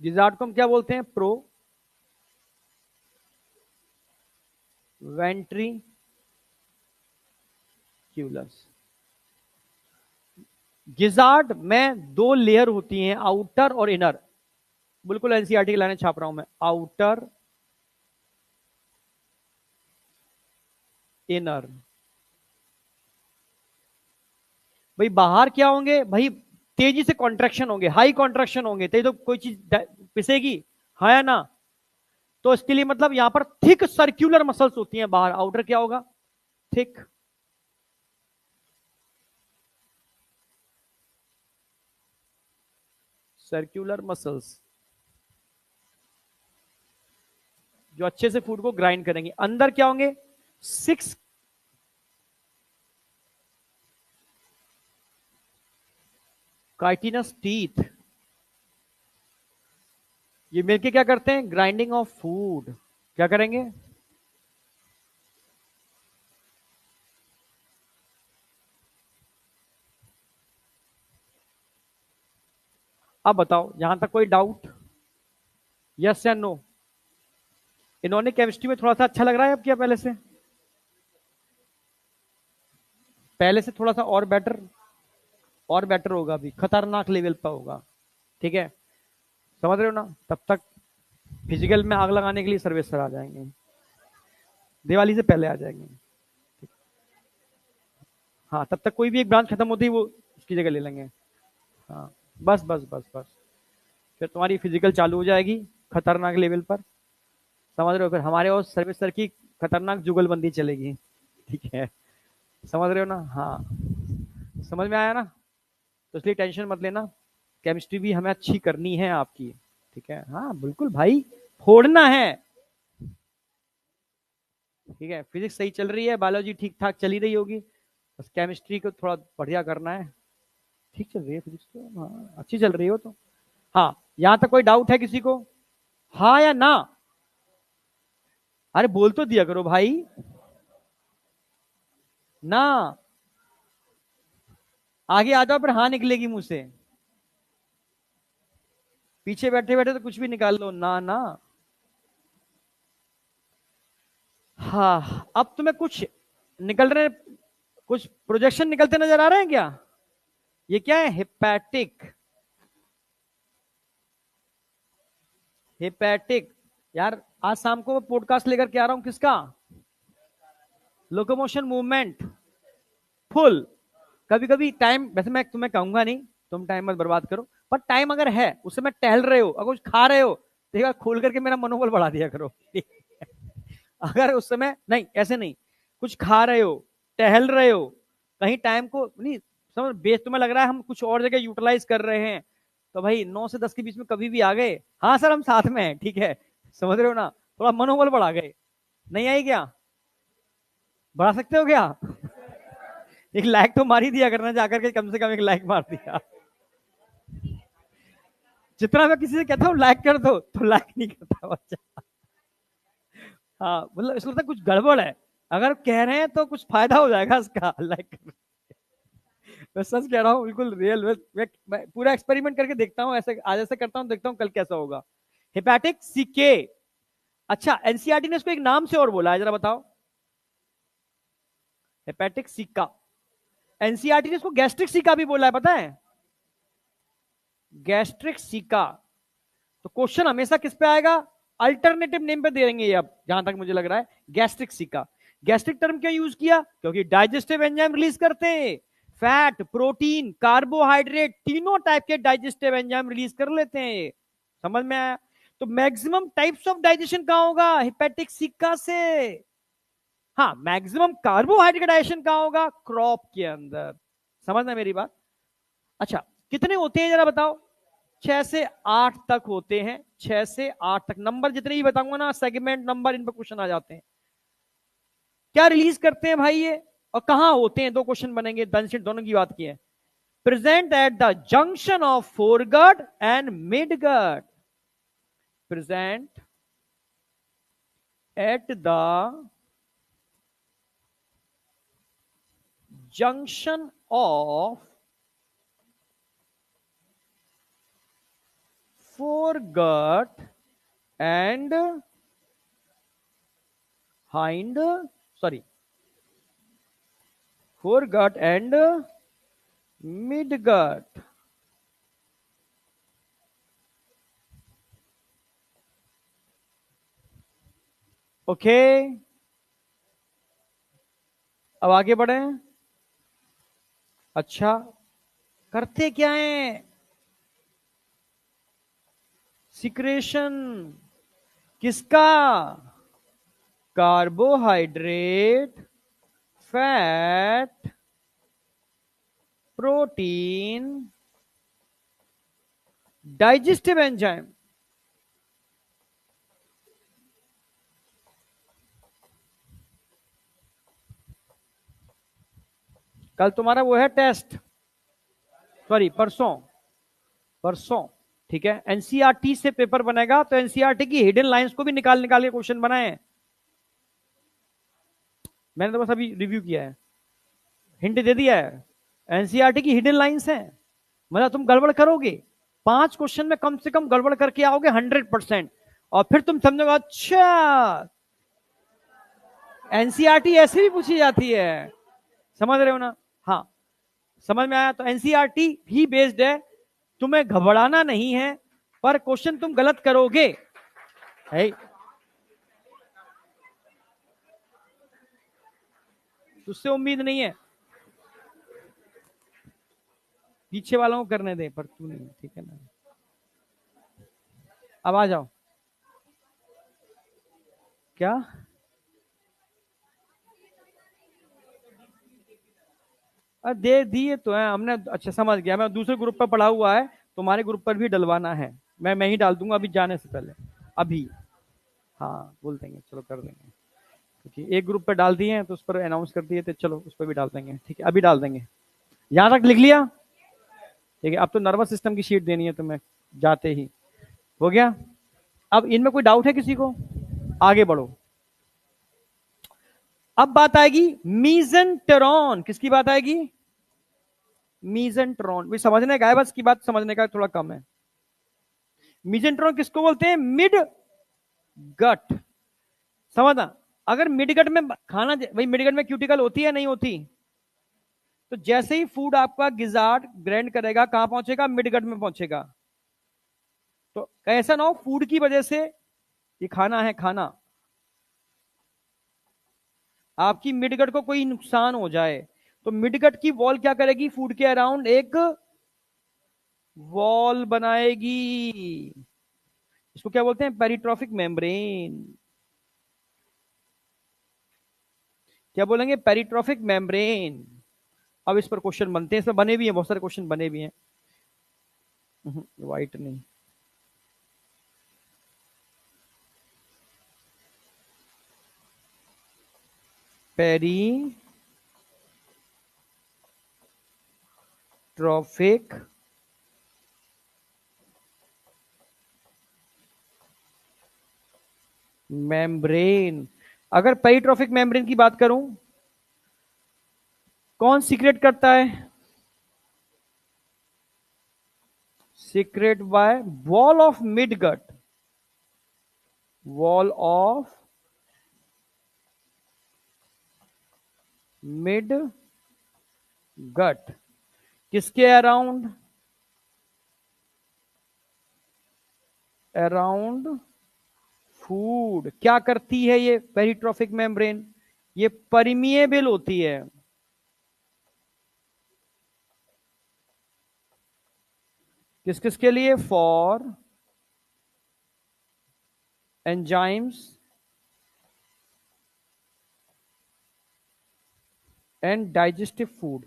गिजार्ड को हम क्या बोलते हैं? प्रो वेंट्रिक्यूलस। गिजार्ड में दो लेयर होती हैं, आउटर और इनर। बिल्कुल एनसीईआरटी की लाइनें छाप रहा हूं मैं, आउटर इनर। भाई बाहर क्या होंगे भाई? तेजी से कॉन्ट्रैक्शन होंगे, हाई कॉन्ट्रैक्शन होंगे, तेज तो कोई चीज पिसेगी, हाँ या ना? तो इसके लिए मतलब यहां पर थिक सर्क्यूलर मसल्स होती हैं बाहर। आउटर क्या होगा? थिक। सर्क्यूलर मसल्स जो अच्छे से फूड को ग्राइंड करेंगे। अंदर क्या होंगे? Six chitinous teeth. ये मिलके क्या करते हैं? Grinding of food. क्या करेंगे? अब बताओ, यहां तक कोई डाउट? यस या नो? इन्होंने केमिस्ट्री में थोड़ा सा अच्छा लग रहा है अब क्या पहले से? पहले से थोड़ा सा और बेटर, और बेटर होगा, अभी खतरनाक लेवल पर होगा। ठीक है, समझ रहे हो ना? तब तक फिजिकल में आग लगाने के लिए सर्वेश सर आ जाएंगे। दिवाली से पहले आ जाएंगे। हाँ, तब तक कोई भी एक ब्रांच खत्म होती है वो उसकी जगह ले लेंगे। हाँ, बस बस बस बस। फिर तुम्हारी फिजिकल चालू हो जाएगी खतरनाक लेवल पर, समझ रहे हो? फिर हमारे और सर्विस सर की खतरनाक जुगलबंदी चलेगी, ठीक है? समझ रहे हो ना? हाँ, समझ में आया ना? तो इसलिए टेंशन मत लेना, केमिस्ट्री भी हमें अच्छी करनी है आपकी, ठीक है? हाँ बिल्कुल भाई, फोड़ना है, ठीक है? फिजिक्स सही चल रही है, बायोलॉजी ठीक ठाक चली रही होगी, बस केमिस्ट्री को थोड़ा बढ़िया करना है। ठीक चल रही है फिजिक्स तो, हाँ अच्छी चल रही हो तो। हाँ, यहां तक कोई डाउट है किसी को? हाँ या ना? अरे बोल तो दिया करो भाई। ना, आगे आ जाओ, फिर हाँ निकलेगी मुंह से। पीछे बैठे बैठे तो कुछ भी निकाल लो, ना ना। हाँ, अब तुम्हें कुछ निकल रहे, कुछ प्रोजेक्शन निकलते नजर आ रहे हैं क्या? ये क्या है? Hepatic, hepatic. यार आज शाम को पॉडकास्ट लेकर के आ रहा हूं, किसका? Locomotion movement, full. कभी कभी टाइम, वैसे मैं तुम्हें कहूंगा नहीं तुम टाइम मत बर्बाद करो, पर टाइम अगर है उस समय टहल रहे हो, अगर कुछ खा रहे हो, तो एक बार खोल करके मेरा मनोबल बढ़ा दिया करो। अगर उस समय नहीं, ऐसे नहीं, कुछ खा रहे हो, टहल रहे हो, कहीं टाइम को नहीं समझ बेस तुम्हें लग रहा है हम कुछ और जगह यूटिलाइज कर रहे हैं, तो भाई 9 से 10 के बीच में कभी भी आ गए, हाँ सर हम साथ में हैं, ठीक है? समझ रहे हो ना? थोड़ा मनोबल बढ़ा गए, नहीं आई क्या? बढ़ा सकते हो क्या? एक लाइक तो मार ही दिया करना, जाकर के कम से कम एक लाइक मार दिया। जितना मैं किसी से कहता हूँ लाइक कर दो, तो लाइक नहीं करता बच्चा। हाँ मतलब इसको लगता है कुछ गड़बड़ है, अगर कह रहे हैं तो कुछ फायदा हो जाएगा इसका, लाइक कर। मैं सच कह रहा हूँ, बिल्कुल रियल। मैं पूरा एक्सपेरिमेंट करके देखता हूँ, ऐसे आज ऐसे करता हूँ, देखता हूँ कल कैसा होगा। Hepatic C K. अच्छा, एनसीईआरटी ने इसको एक नाम से और बोला है, जरा बताओ। हेपेटिक सिक्का। एनसीईआरटी ने इसको गैस्ट्रिक सिक्का भी बोला है, पता है? गैस्ट्रिक सिक्का। तो क्वेश्चन हमेशा किस पे आएगा? अल्टरनेटिव नेम पे दे देंगे ये, अब जहां तक मुझे लग रहा है, गैस्ट्रिक सिक्का। गैस्ट्रिक टर्म क्यों यूज किया? क्योंकि डाइजेस्टिव एंजाइम रिलीज करते हैं, फैट, प्रोटीन, कार्बोहाइड्रेट, तीनों टाइप के डाइजेस्टिव एंजाइम रिलीज कर लेते हैं। समझ में आया? तो मैक्सिमम टाइप्स ऑफ डाइजेशन कहां होगा? हेपेटिक सिक्का से। हाँ, मैक्सिमम कार्बोहाइड्रेट का डाइजेशन कहां होगा? क्रॉप के अंदर। समझना मेरी बात? अच्छा, कितने होते हैं जरा बताओ? 6 से 8 तक होते हैं, 6 से 8 तक। नंबर जितने भी बताऊंगा ना, सेगमेंट नंबर, इन पर क्वेश्चन आ जाते हैं। क्या रिलीज करते हैं भाई ये, और कहां होते हैं? 2 क्वेश्चन बनेंगे, दोनों की बात की है। Present at the junction of foregut and midgut. Present at the junction of foregut and hind, sorry, foregut and midgut। Okay, अब आगे बढ़े। अच्छा, करते क्या है? सिक्रेशन किसका? Carbohydrate, fat, protein, digestive enzyme. कल तुम्हारा वो है टेस्ट, सॉरी परसों, परसों, ठीक है? एनसीईआरटी से पेपर बनेगा, तो एनसीईआरटी की हिडन लाइंस को भी निकाल निकाल के क्वेश्चन बनाए हैं। मैंने तो बस अभी रिव्यू किया है, हिंट दे दिया है। एनसीईआरटी की हिडन लाइंस है, मतलब तुम गड़बड़ करोगे 5 क्वेश्चन में कम से कम गड़बड़ करके आओगे 100%, और फिर तुम समझोगे अच्छा एनसीईआरटी ऐसे भी पूछी जाती है। समझ रहे हो ना? हाँ, समझ में आया? तो एनसीईआरटी भी बेस्ड है, तुम्हें घबराना नहीं है, पर क्वेश्चन तुम गलत करोगे। है तुझसे उम्मीद नहीं है, पीछे वालों को करने दे, पर तू नहीं, ठीक है ना। अब आ जाओ। क्या? दे दिए तो है हमने, अच्छा समझ गया, मैं दूसरे ग्रुप पर पढ़ा हुआ है, तुम्हारे ग्रुप पर भी डलवाना है। मैं ही डाल दूंगा अभी जाने से पहले, अभी। हाँ बोल देंगे, चलो कर देंगे, क्योंकि एक ग्रुप पर डाल दिए हैं तो उस पर अनाउंस कर दिए, तो चलो उस पर भी डाल देंगे, ठीक है अभी डाल देंगे। यहाँ तक लिख लिया? ठीक है, अब तो नर्वस सिस्टम की शीट देनी है तुम्हें जाते ही। हो गया? अब इनमें कोई डाउट है किसी को? आगे बढ़ो। अब बात आएगी मीजेंटेरॉन, किसकी बात आएगी? मीजेंटेरॉन। भी समझने का है, बस की बात समझने का थोड़ा कम है। मीजेंटेरॉन किसको बोलते हैं? Mid gut. समझना, अगर मिडगट में खाना, भाई मिडगट में क्यूटिकल होती है नहीं होती? तो जैसे ही फूड आपका गिजार्ड ग्रैंड करेगा, कहां पहुंचेगा? मिडगट में पहुंचेगा। तो ऐसा ना हो फूड की वजह से, ये खाना है खाना, आपकी मिडगट को कोई नुकसान हो जाए, तो मिडगट की वॉल क्या करेगी? फूड के अराउंड एक वॉल बनाएगी। इसको क्या बोलते हैं? पेरिट्रॉफिक मेम्ब्रेन। क्या बोलेंगे? पेरिट्रॉफिक मेम्ब्रेन। अब इस पर क्वेश्चन बनते हैं, इसमें बने भी हैं, बहुत सारे क्वेश्चन बने भी हैं। वाइट नहीं, पेरिट्रॉफिक मेम्ब्रेन। अगर पेरिट्रॉफिक मेम्ब्रेन की बात करूं, कौन सीक्रेट करता है? Secrete by wall of midgut, wall of mid gut. किसके अराउंड? Around food. क्या करती है ये पेरिट्रॉफिक मेम्ब्रेन? ये परमिएबल होती है। किस किस के लिए? For enzymes and digestive food.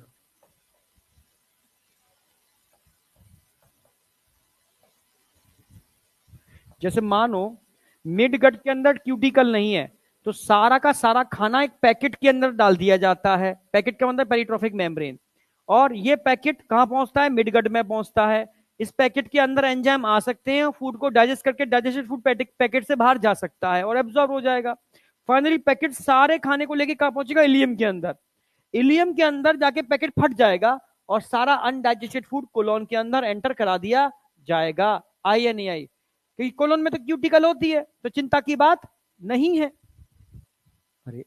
जैसे मानो मिड गट के अंदर क्यूटिकल नहीं है, तो सारा का सारा खाना एक पैकेट के अंदर डाल दिया जाता है। पैकेट का मतलब पेरिट्रॉफिक मेम्ब्रेन। और ये पैकेट कहां पहुंचता है? मिड गट में पहुंचता है। इस पैकेट के अंदर एंजाइम आ सकते हैं, फूड को डाइजेस्ट करके डाइजेस्टेड फूड पैकेट से बाहर जा सकता है और एब्जॉर्ब हो जाएगा। फाइनली पैकेट सारे खाने को लेके कहां पहुंचेगा? इलियम के अंदर। इलियम के अंदर जाके पैकेट फट जाएगा और सारा अनडाइजेस्टेड फूड कोलोन के अंदर एंटर करा दिया जाएगा। आई या नहीं आई? क्योंकि कोलोन में तो क्यूटिकल होती है, तो चिंता की बात नहीं है। अरे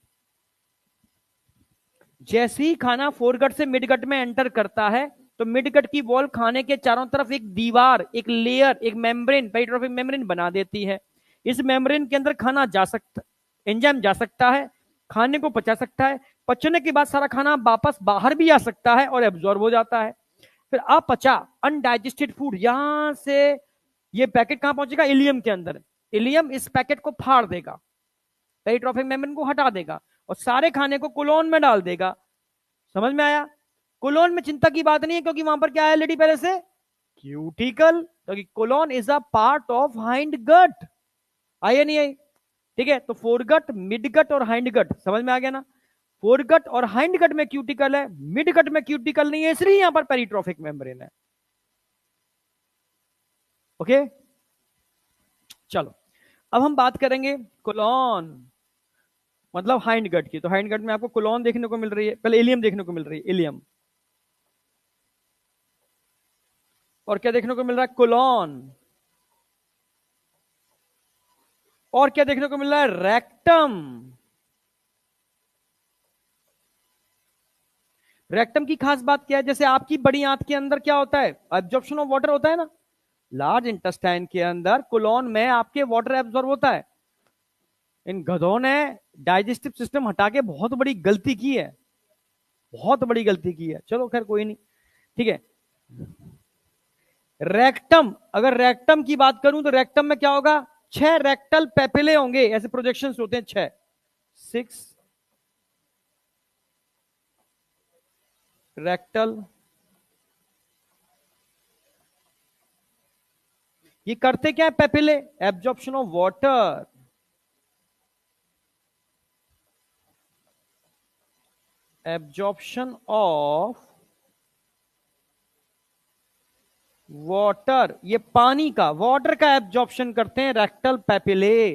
जैसे ही खाना फोरगट से मिडगट में एंटर करता है, तो मिडगट की वॉल खाने के चारों तरफ एक दीवार, एक लेयर, एक मेम्ब्रेन, पेरिट्रॉफिक मेम्ब्रेन बना देती है। इस मेम्ब्रेन के अंदर खाना जा सकता, एंजाइम जा सकता है, खाने को पचा सकता है। पचने के बाद सारा खाना वापस बाहर भी आ सकता है और एब्जॉर्ब हो जाता है। फिर अपचा अनडाइजेस्टेड फूड यहां से ये पैकेट कहां पहुंचेगा? इलियम के अंदर। इलियम इस पैकेट को फाड़ देगा, पेरिट्रॉफिक मेम्ब्रेन को हटा देगा और सारे खाने को कोलोन में डाल देगा। समझ में आया? कोलोन में चिंता की बात नहीं है, क्योंकि वहां पर क्या है ऑलरेडी पहले से? क्यूटिकल। क्योंकि colon is a part of hind gut. आई या नहीं आई? ठीक है, तो फोरगट, मिडगट और हाइंड गट समझ में आ गया ना? फोरगट और हाइंड गट में क्यूटिकल है, मिडगट में क्यूटिकल नहीं है, इसलिए यहां पर पेरिट्रॉफिक मेम्ब्रेन है। ओके, चलो अब हम बात करेंगे कोलोन, मतलब हाइंड गट की। तो हाइंड गट में आपको कोलोन देखने को मिल रही है, पहले इलियम देखने को मिल रही है, इलियम। और क्या देखने को मिल रहा है? कोलोन। और क्या देखने को मिल रहा है? रेक्टम। रेक्टम की खास बात क्या है? जैसे आपकी बड़ी आंत के अंदर क्या होता है? एब्जॉर्प्शन ऑफ वाटर होता है ना। लार्ज इंटेस्टाइन के अंदर कोलोन में आपके वाटर एब्जॉर्ब होता है। इन गधों ने डाइजेस्टिव सिस्टम हटा के बहुत बड़ी गलती की है। बहुत बड़ी गलती की है, चलो खैर कोई नहीं, ठीक है। रेक्टम, अगर रेक्टम की बात करूं तो रेक्टम में क्या होगा, 6 रेक्टल पेपिले होंगे, ऐसे प्रोजेक्शंस होते हैं 6, 6 रेक्टल। ये करते क्या है papillae, absorption of water, absorption of water, ये पानी का, वाटर का एब्जॉर्प्शन करते हैं रेक्टल पेपिले।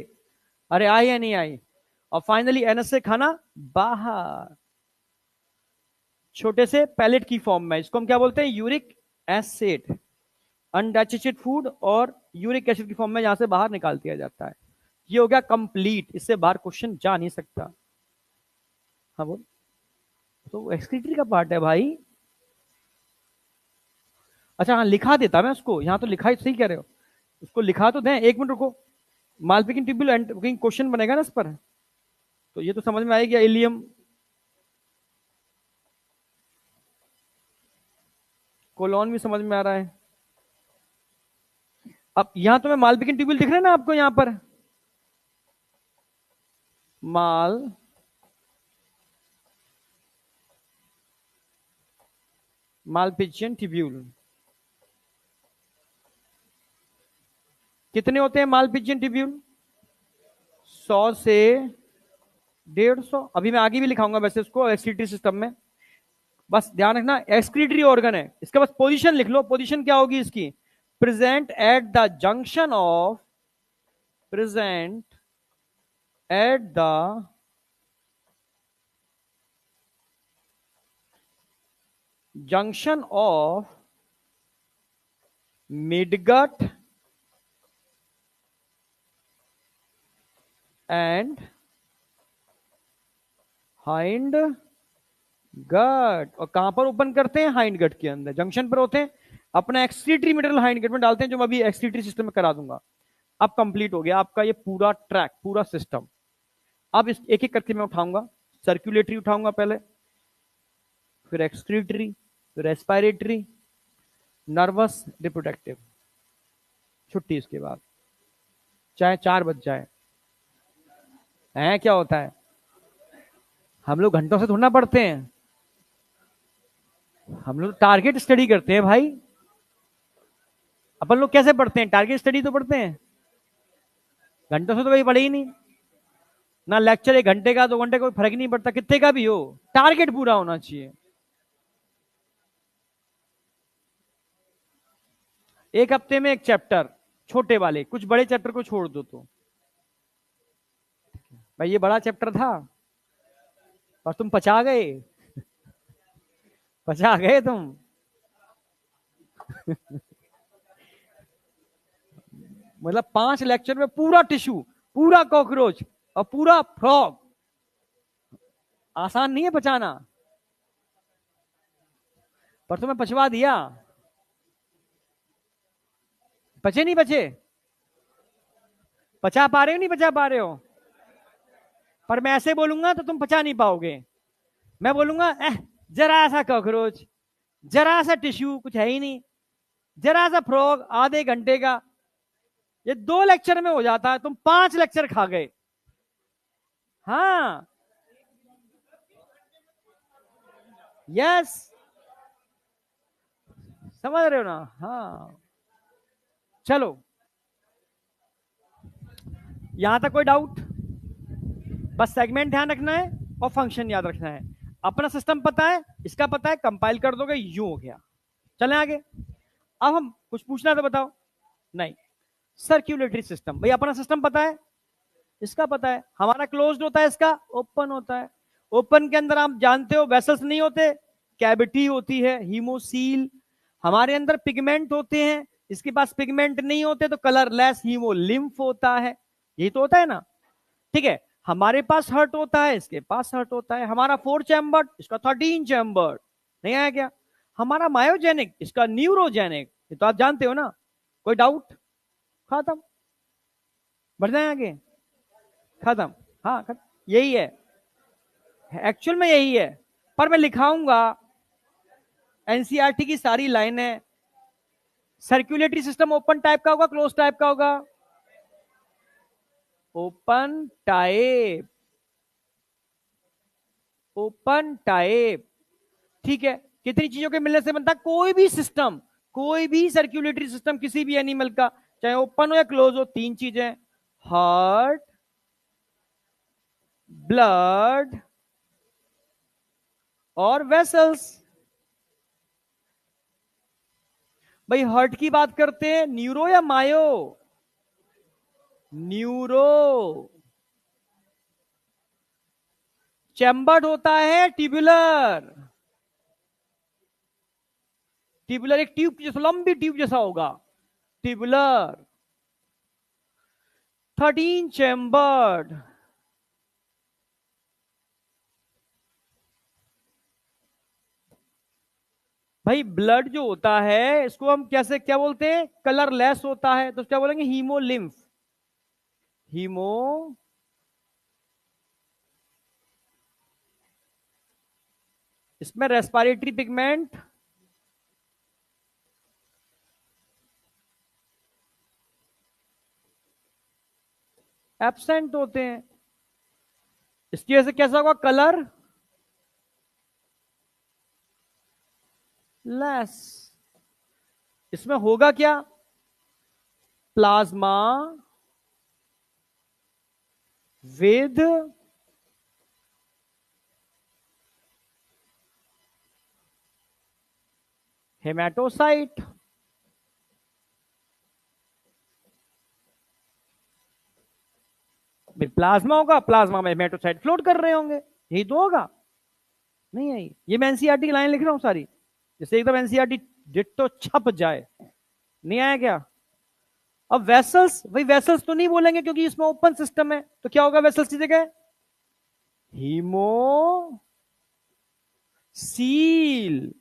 अरे आई या नहीं आई? और फाइनली एनएस से खाना बाहर, छोटे से पैलेट की फॉर्म में, इसको हम क्या बोलते हैं, यूरिक एसिड, अनडाइजेस्टेड फूड और यूरिक एसिड की फॉर्म में यहां से बाहर निकाल दिया जाता है। ये हो गया कंप्लीट, इससे बाहर क्वेश्चन जा नहीं सकता। हाँ बोल, तो एक्सक्रीटरी का पार्ट है भाई। अच्छा हाँ, लिखा देता मैं उसको, यहाँ तो लिखा ही, सही कह रहे हो, उसको लिखा तो दें, 1 मिनट रुको। मालपिकिन ट्यूब्यूल एंड क्वेश्चन बनेगा ना इस पर, तो ये तो समझ में आएगा, इलियम, कोलोन भी समझ में आ रहा है। अब यहां तो मैं मालपिकिन ट्यूब्यूल दिख रहे हैं ना आपको, यहां पर माल मालपिजियन ट्यूब्यूल कितने होते हैं मालपिजियन ट्यूब्यूल, 100 से 150। अभी मैं आगे भी लिखाऊंगा वैसे उसको एक्सक्रीटरी सिस्टम में, बस ध्यान रखना एक्सक्रीटरी ऑर्गन है, इसके बस पोजीशन लिख लो, पोजीशन क्या होगी इसकी, present at the junction of, present at the junction of midgut and hind gut. और कहां पर ओपन करते हैं, हाइंड गट के अंदर, जंक्शन पर होते हैं, अपना एक्सक्रीटरी मटेरियल हाइंड गट में डालते हैं, जो मैं अभी एक्सक्रीटरी सिस्टम में करा दूंगा। अब कंप्लीट हो गया आपका ये पूरा ट्रैक, पूरा सिस्टम। अब इस एक एक करके मैं उठाऊंगा, सर्कुलेटरी उठाऊंगा पहले, फिर एक्सक्रीटरी, फिर रेस्पिरेटरी, नर्वस, रिप्रोडक्टिव, छुट्टी इसके बाद, चाहे 4 बज जाए। है क्या होता है, हम लोग घंटों से थोड़ा ना पढ़ते हैं, हम लोग टारगेट स्टडी करते हैं भाई। अपन लोग कैसे पढ़ते हैं, टारगेट स्टडी तो पढ़ते हैं, घंटों से तो कभी पढ़े ही नहीं ना। लेक्चर 1 घंटे का 2 घंटे का कोई फर्क नहीं पड़ता, कितने का भी हो, टारगेट पूरा होना चाहिए। एक हफ्ते में एक चैप्टर, छोटे वाले, कुछ बड़े चैप्टर को छोड़ दो तो। भाई ये बड़ा चैप्टर था और तुम पचा गए, पचा गए तुम। मतलब 5 लेक्चर में पूरा टिश्यू, पूरा कॉकरोच और पूरा फ्रॉग, आसान नहीं है पचाना, पर तुम्हें पचवा दिया। पचे नहीं पचे, पचा पा रहे हो नहीं पचा पा रहे हो, पर मैं ऐसे बोलूंगा तो तुम पचा नहीं पाओगे। मैं बोलूंगा जरा सा कॉकरोच, जरा सा टिश्यू, कुछ है ही नहीं, जरा सा फ्रॉग, आधे घंटे का, ये 2 लेक्चर में हो जाता है, तुम 5 लेक्चर खा गए। हाँ यस, समझ रहे हो ना, हाँ। चलो यहां तक कोई डाउट, बस सेगमेंट ध्यान रखना है और फंक्शन याद रखना है। अपना सिस्टम पता है, इसका पता है, कंपाइल कर दोगे, यूं हो गया। चलें आगे। अब हम कुछ पूछना तो बताओ, नहीं, सर्क्यूलेटरी सिस्टम, भाई अपना सिस्टम पता है, इसका पता है, हमारा क्लोज्ड होता है, इसका ओपन होता है। ओपन के अंदर आप जानते हो वेसल्स नहीं होते, कैविटी होती है, हीमोसील, हमारे अंदर पिगमेंट होते हैं, इसके पास पिगमेंट नहीं होते तो कलरलेस हीमोलिम्फ होता है, यही तो होता है ना, ठीक है। हमारे पास हर्ट होता है, इसके पास हर्ट होता है, हमारा 4 चैम्बर, इसका 13 चैम्बर, नहीं आया क्या। हमारा मायोजेनिक, इसका न्यूरोजेनिक, ये तो आप जानते हो ना, कोई डाउट, खत्म, बढ़ जाए आगे, खत्म। हाँ खत्म, यही है, एक्चुअल में यही है। पर मैं लिखाऊंगा एनसीईआरटी की सारी लाइन है। सर्कुलेटरी सिस्टम ओपन टाइप का होगा, क्लोज टाइप का होगा? Open type, open type. ठीक है, कितनी चीजों के मिलने से बनता है कोई भी सिस्टम? कोई भी सर्कुलेटरी सिस्टम किसी भी एनिमल का, चाहे ओपन हो या क्लोज हो, तीन चीजें: हार्ट, ब्लड और वेसल्स। भाई हार्ट की बात करते हैं, न्यूरो या मायो? न्यूरो। चैम्बर्ड होता है ट्यूबुलर। ट्यूबुलर एक ट्यूब जैसा, लंबी ट्यूब जैसा होगा, ट्यूबुलर। 13 चैम्बर्ड। भाई ब्लड जो होता है इसको हम कैसे क्या बोलते हैं? कलरलेस होता है, तो क्या बोलेंगे? हीमोलिम्फ। हीमो, इसमें रेस्पिरेटरी पिगमेंट एब्सेंट होते हैं। इसकी वजह से कैसा होगा कलर? लेस। इसमें होगा क्या? Plasma with hematocyte. प्लाज्मा होगा, प्लाज्मा में हेमाटोसाइट फ्लोट कर रहे होंगे, यही तो होगा। नहीं आई? ये मैं एनसीईआरटी की लाइन लिख रहा हूं सारी, जैसे एकदम एनसीईआरटी डिट्टो छप जाए। नहीं आया क्या? अब वेसल्स, भाई वेसल्स तो नहीं बोलेंगे क्योंकि इसमें ओपन सिस्टम है, तो क्या होगा वेसल्स की जगह? Haemocoel.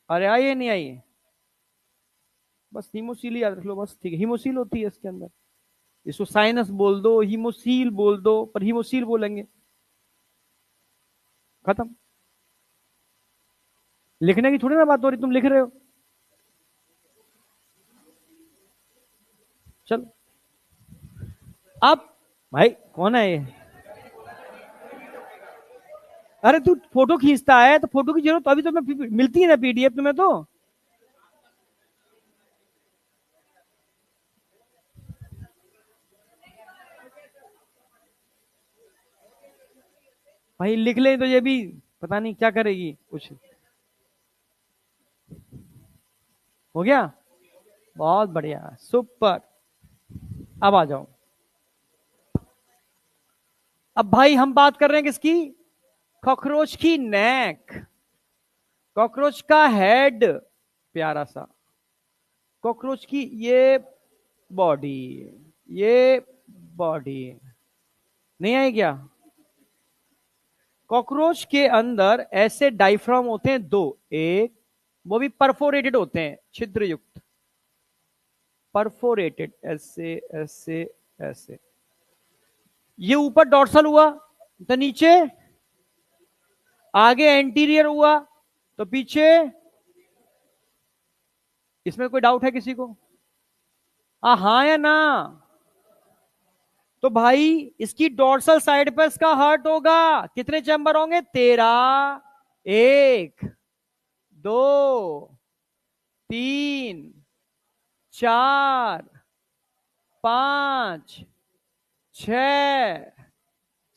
अरे आई नहीं आई? बस हीमोसील याद रख लो बस, ठीक है, हीमोसील होती है इसके अंदर। इसको साइनस बोल दो, हीमोसील बोल दो, पर हीमोसील बोलेंगे, खत्म। लिखने की थोड़ी ना बात हो रही, तुम लिख रहे हो। चलो अब, भाई कौन है ये? अरे तू फोटो खींचता है तो फोटो की जरूरत तो अभी तो मैं मिलती है ना पीडीएफ तुम्हें तो। भाई लिख ले तो ये भी पता नहीं क्या करेगी कुछ। हो गया? बहुत बढ़िया, सुपर। अब आ जाओ। अब भाई हम बात कर रहे हैं किसकी? कॉकरोच की नेक, कॉकरोच का हेड, प्यारा सा, कॉकरोच की ये बॉडी, ये बॉडी। नहीं आई क्या? कॉकरोच के अंदर ऐसे डाइफ्राम होते हैं दो, एक वो भी परफोरेटेड होते हैं, छिद्र युक्त, परफोरेटेड, ऐसे ऐसे ऐसे। ये ऊपर डॉर्सल हुआ तो नीचे, आगे एंटीरियर हुआ तो पीछे। इसमें कोई डाउट है किसी को? हाँ या ना? तो भाई इसकी डोर्सल साइड पर इसका हार्ट होगा, कितने चैम्बर होंगे? 13। एक, दो, तीन, चार, पांच, छ,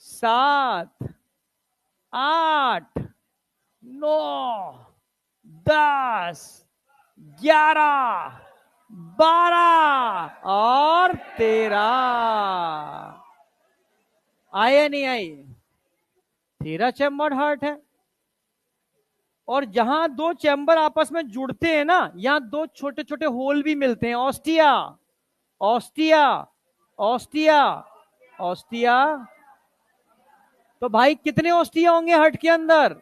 सात, आठ, 9, 10, 11, 12 और 13। आई या नहीं आई? 13 चैम्बर हार्ट है। और जहां दो चैम्बर आपस में जुड़ते हैं ना, यहां दो छोटे छोटे होल भी मिलते हैं, ऑस्टिया, ऑस्टिया, ऑस्टिया, ऑस्टिया। तो भाई कितने ऑस्टिया होंगे हार्ट के अंदर?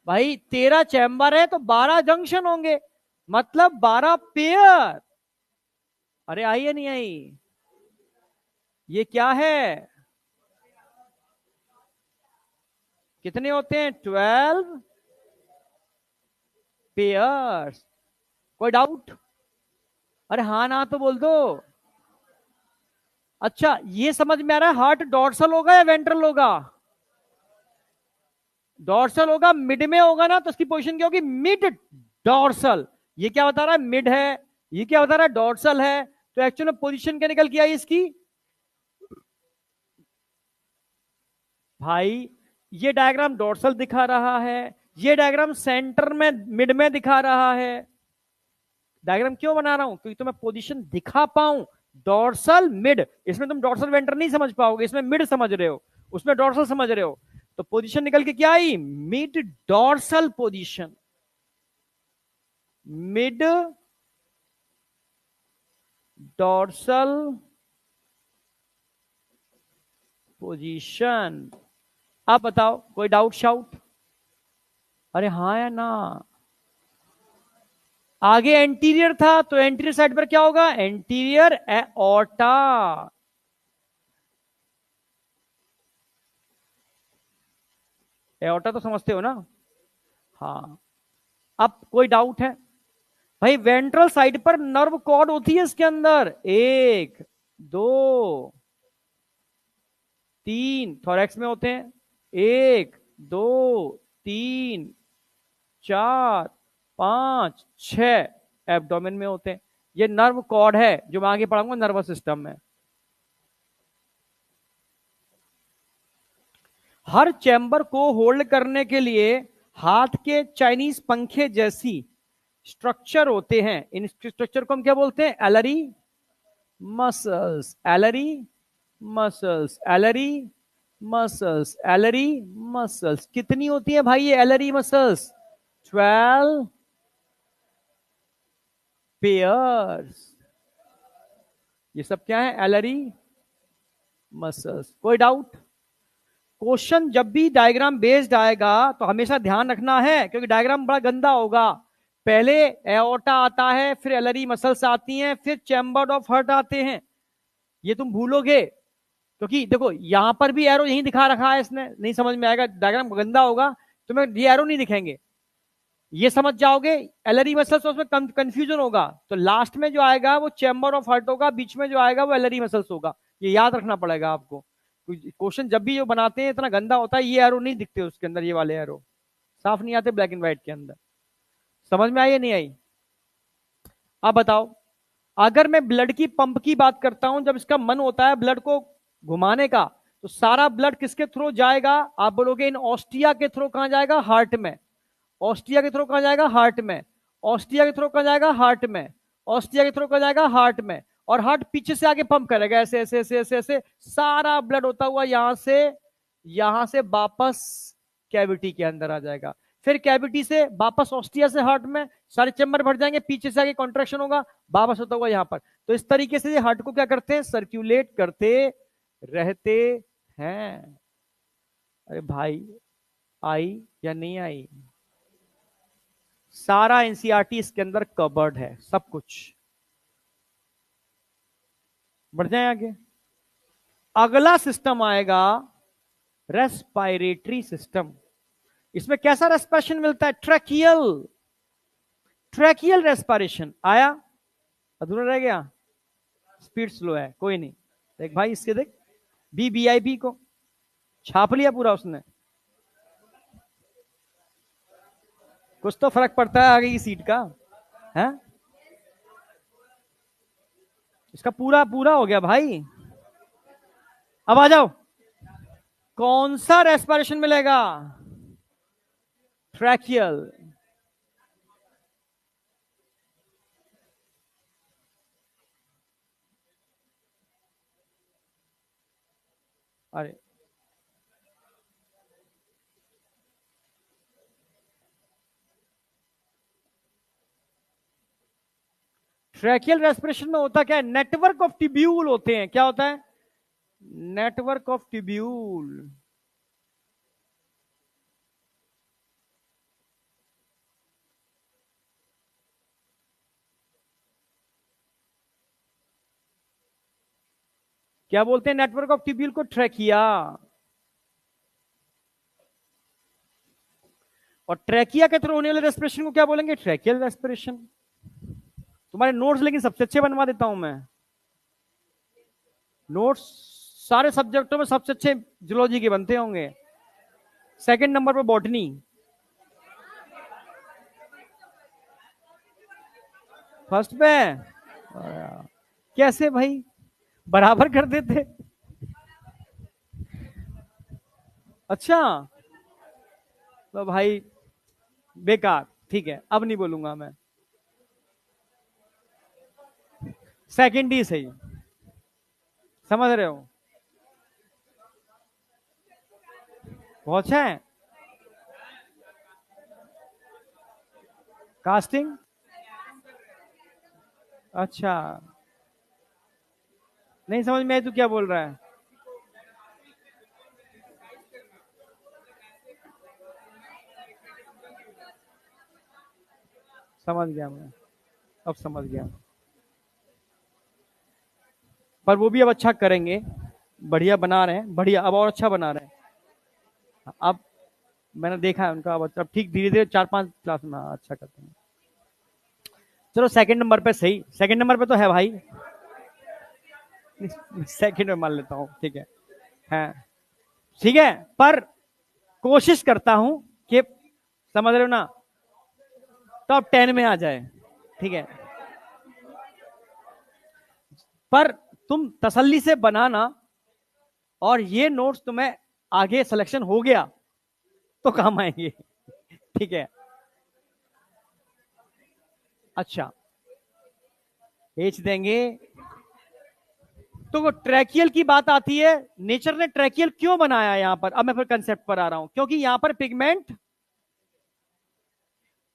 भाई 13 चैम्बर है तो 12 जंक्शन होंगे, मतलब 12 पेयर। अरे आई या नहीं आई? ये क्या है? कितने होते हैं? 12 पेयर्स। कोई डाउट? अरे हाँ ना तो बोल दो। अच्छा, ये समझ में आ रहा है हार्ट डॉर्सल होगा या वेंट्रल होगा? डॉर्सल होगा, मिड में होगा ना, तो उसकी पोजीशन क्या होगी? Mid dorsal. ये क्या बता रहा है? मिड है। ये क्या बता रहा है? डॉर्सल है। तो एक्चुअल में पोजीशन क्या निकल के आई इसकी भाई? ये डायग्राम डॉर्सल दिखा रहा है, ये डायग्राम सेंटर में मिड में दिखा रहा है। डायग्राम क्यों बना रहा हूं? क्योंकि तुम्हें पोजीशन दिखा पाऊं। डॉर्सल मिड, इसमें तुम डॉर्सल वेंटर नहीं समझ पाओगे, इसमें मिड समझ रहे हो, उसमें डॉर्सल समझ रहे हो। तो पोजीशन निकल के क्या आई? Mid dorsal position. Mid dorsal position. आप बताओ, कोई डाउट शाउट? अरे हाँ या ना? आगे एंटीरियर था, तो एंटीरियर साइड पर क्या होगा? Anterior aorta. एओर्टा तो समझते हो ना? हाँ। अब कोई डाउट है? भाई वेंट्रल साइड पर नर्व कॉर्ड होती है इसके अंदर, 1 2 3 थोरैक्स में होते हैं, 1 2 3 4 5 6 एब्डोमेन में होते हैं। ये नर्व कॉर्ड है जो मैं आगे पढ़ाऊंगा नर्वस सिस्टम में। हर चैम्बर को होल्ड करने के लिए हाथ के चाइनीज पंखे जैसी स्ट्रक्चर होते हैं। इन स्ट्रक्चर को हम क्या बोलते हैं? एलरी मसल्स। एलरी muscles, एलरी muscles, एलरी muscles. कितनी होती है भाई ये एलरी मसल्स? 12 पेयर्स। ये सब क्या है? एलरी मसल्स। कोई डाउट? क्वेश्चन जब भी डायग्राम बेस्ड आएगा तो हमेशा ध्यान रखना है, क्योंकि डायग्राम बड़ा गंदा होगा। पहले एओर्टा आता है, फिर एलरी मसल्स आती हैं, फिर चैम्बर ऑफ हार्ट आते हैं। ये तुम भूलोगे, क्योंकि देखो यहां पर भी एरो यही दिखा रखा है इसने, नहीं समझ में आएगा, डायग्राम गंदा होगा, तुम्हें ये एरो नहीं दिखेंगे। ये समझ जाओगे एलरी मसल्स, तो उसमें कंफ्यूजन होगा। तो लास्ट में जो आएगा वो चैम्बर ऑफ हार्ट होगा, बीच में जो आएगा वो एलरी मसल्स होगा। ये याद रखना पड़ेगा आपको। क्वेश्चन जब भी जो बनाते हैं इतना गंदा होता है, ये एरो नहीं दिखते उसके अंदर, ये वाले एरो साफ नहीं आते ब्लैक एंड व्हाइट के अंदर। समझ में आई या नहीं आई? अब बताओ, अगर मैं ब्लड की पंप की बात करता हूं, जब इसका मन होता है ब्लड को घुमाने का, तो सारा ब्लड किसके थ्रू जाएगा? आप बोलोगे इन ऑस्टिया के थ्रू कहां जाएगा? हार्ट में। ऑस्टिया के थ्रू कहां जाएगा? हार्ट में। ऑस्टिया के थ्रू कहां जाएगा? हार्ट में। ऑस्टिया के थ्रू कहां जाएगा? हार्ट में। और हार्ट पीछे से आगे पंप करेगा, ऐसे ऐसे ऐसे ऐसे ऐसे, सारा ब्लड होता हुआ यहां से वापस कैविटी के अंदर आ जाएगा। फिर कैविटी से वापस ऑस्टिया से हार्ट में, सारे चैम्बर भर जाएंगे, पीछे से आगे कॉन्ट्रेक्शन होगा, वापस होता हुआ यहां पर। तो इस तरीके से ये हार्ट को क्या करते हैं? सर्क्यूलेट करते रहते हैं। अरे भाई, आई या नहीं आई? सारा एनसीईआरटी इसके अंदर कवर्ड है, सब कुछ। बढ़ जाए आगे। अगला सिस्टम आएगा रेस्पायरेटरी सिस्टम। इसमें कैसा रेस्पिरेशन मिलता है? ट्रैकियल। ट्रैकियल रेस्पिरेशन आया, अधूरा रह गया, स्पीड स्लो है, कोई नहीं। देख भाई इसके, देख BBIP को छाप लिया पूरा उसने। कुछ तो फर्क पड़ता है आगे की सीट का, है? इसका पूरा पूरा हो गया भाई। अब आ जाओ, कौन सा रेस्पिरेशन मिलेगा? ट्रैकियल। अरे ट्रैकियल रेस्पिरेशन में होता क्या है? नेटवर्क ऑफ ट्यूब्यूल होते हैं। क्या होता है? Network of tubule. क्या बोलते हैं नेटवर्क ऑफ ट्यूब्यूल को? ट्रैकिया। और ट्रैकिया के थ्रू होने वाले रेस्पिरेशन को क्या बोलेंगे? Tracheal respiration. तुम्हारे नोट्स लेकिन सबसे अच्छे बनवा देता हूं मैं। नोट्स सारे सब्जेक्टों में सबसे अच्छे जूलॉजी के बनते होंगे। सेकंड नंबर पर बॉटनी, फर्स्ट पे। कैसे भाई, बराबर कर देते? अच्छा तो भाई बेकार, ठीक है अब नहीं बोलूंगा मैं। सेकंड ही सही, समझ रहे हो? बहुत अच्छा है। कास्टिंग, अच्छा नहीं समझ में आई, तू क्या बोल रहा है? समझ गया मैं, अब समझ गया। पर वो भी अब अच्छा करेंगे, बढ़िया बना रहे हैं, बढ़िया अब और अच्छा बना रहे हैं। अब मैंने देखा है उनका, अब ठीक धीरे धीरे 4-5 क्लास में अच्छा करते हैं। चलो सेकंड नंबर पे सही, सेकंड नंबर पे तो है भाई। सेकंड में मान लेता हूँ, ठीक है ठीक है। पर कोशिश करता हूं कि, समझ रहे हो ना, टॉप 10 में आ जाए, ठीक है। पर तुम तसल्ली से बनाना, और ये नोट्स तुम्हें आगे सिलेक्शन हो गया तो काम आएंगे, ठीक है। अच्छा भेज देंगे। तो ट्रैकियल की बात आती है, नेचर ने ट्रैकियल क्यों बनाया यहां पर? अब मैं फिर कंसेप्ट पर आ रहा हूं, क्योंकि यहां पर पिगमेंट,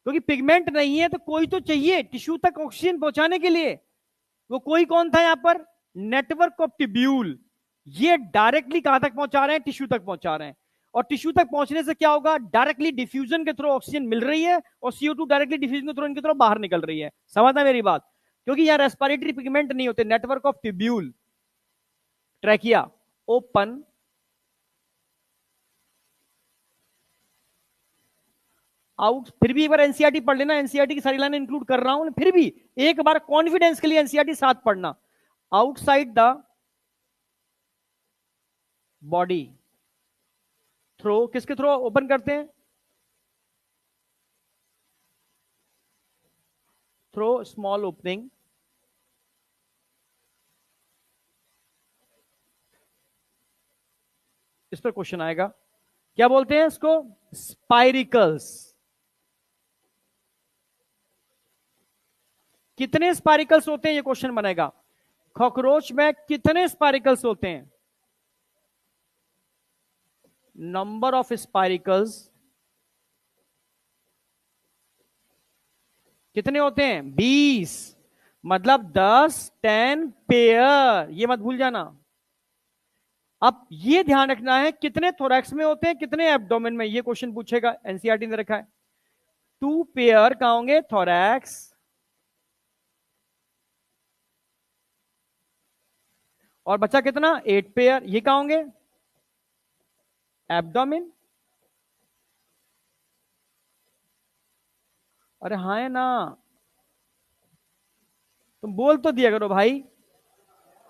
क्योंकि पिगमेंट नहीं है तो कोई तो चाहिए टिश्यू तक ऑक्सीजन पहुंचाने के लिए। वो कोई कौन था यहां पर? Network of tubule. ये डायरेक्टली कहां तक पहुंचा रहे हैं? टिश्यू तक पहुंचा रहे हैं। और टिश्यू तक पहुंचने से क्या होगा? डायरेक्टली डिफ्यूजन के थ्रू ऑक्सीजन मिल रही है, और CO2 डायरेक्टली डिफ्यूजन के थ्रू इनके थ्रू बाहर निकल रही है। समझना मेरी बात? क्योंकि यहां रेस्पिरेटरी पिगमेंट नहीं होते। Network of tubule, trachea open, out. फिर भी एक बार एनसीईआरटी पढ़ लेना, एनसीईआरटी की सारी लाइन इंक्लूड कर रहा हूं, फिर भी एक बार कॉन्फिडेंस के लिए एनसीईआरटी साथ पढ़ना। आउटसाइड द बॉडी थ्रो, किसके थ्रू ओपन करते हैं? Through small opening. इस पर क्वेश्चन आएगा, क्या बोलते हैं इसको? स्पाइरिकल्स। कितने स्पाइरिकल्स होते हैं, ये क्वेश्चन बनेगा। कॉकरोच में कितने स्पाइरिकल्स होते हैं? नंबर ऑफ स्पाइरिकल्स कितने होते हैं? 20, मतलब 10, 10 पेयर, ये मत भूल जाना। अब ये ध्यान रखना है कितने थोरैक्स में होते हैं, कितने एब्डोमेन में, ये क्वेश्चन पूछेगा, एनसीईआरटी ने रखा है। 2 पेयर कहां होंगे? थोरैक्स। और बचा कितना? 8 पेयर, ये कहां होंगे? एब्डोमेन। अरे हाँ है ना, तुम बोल तो दिया करो भाई।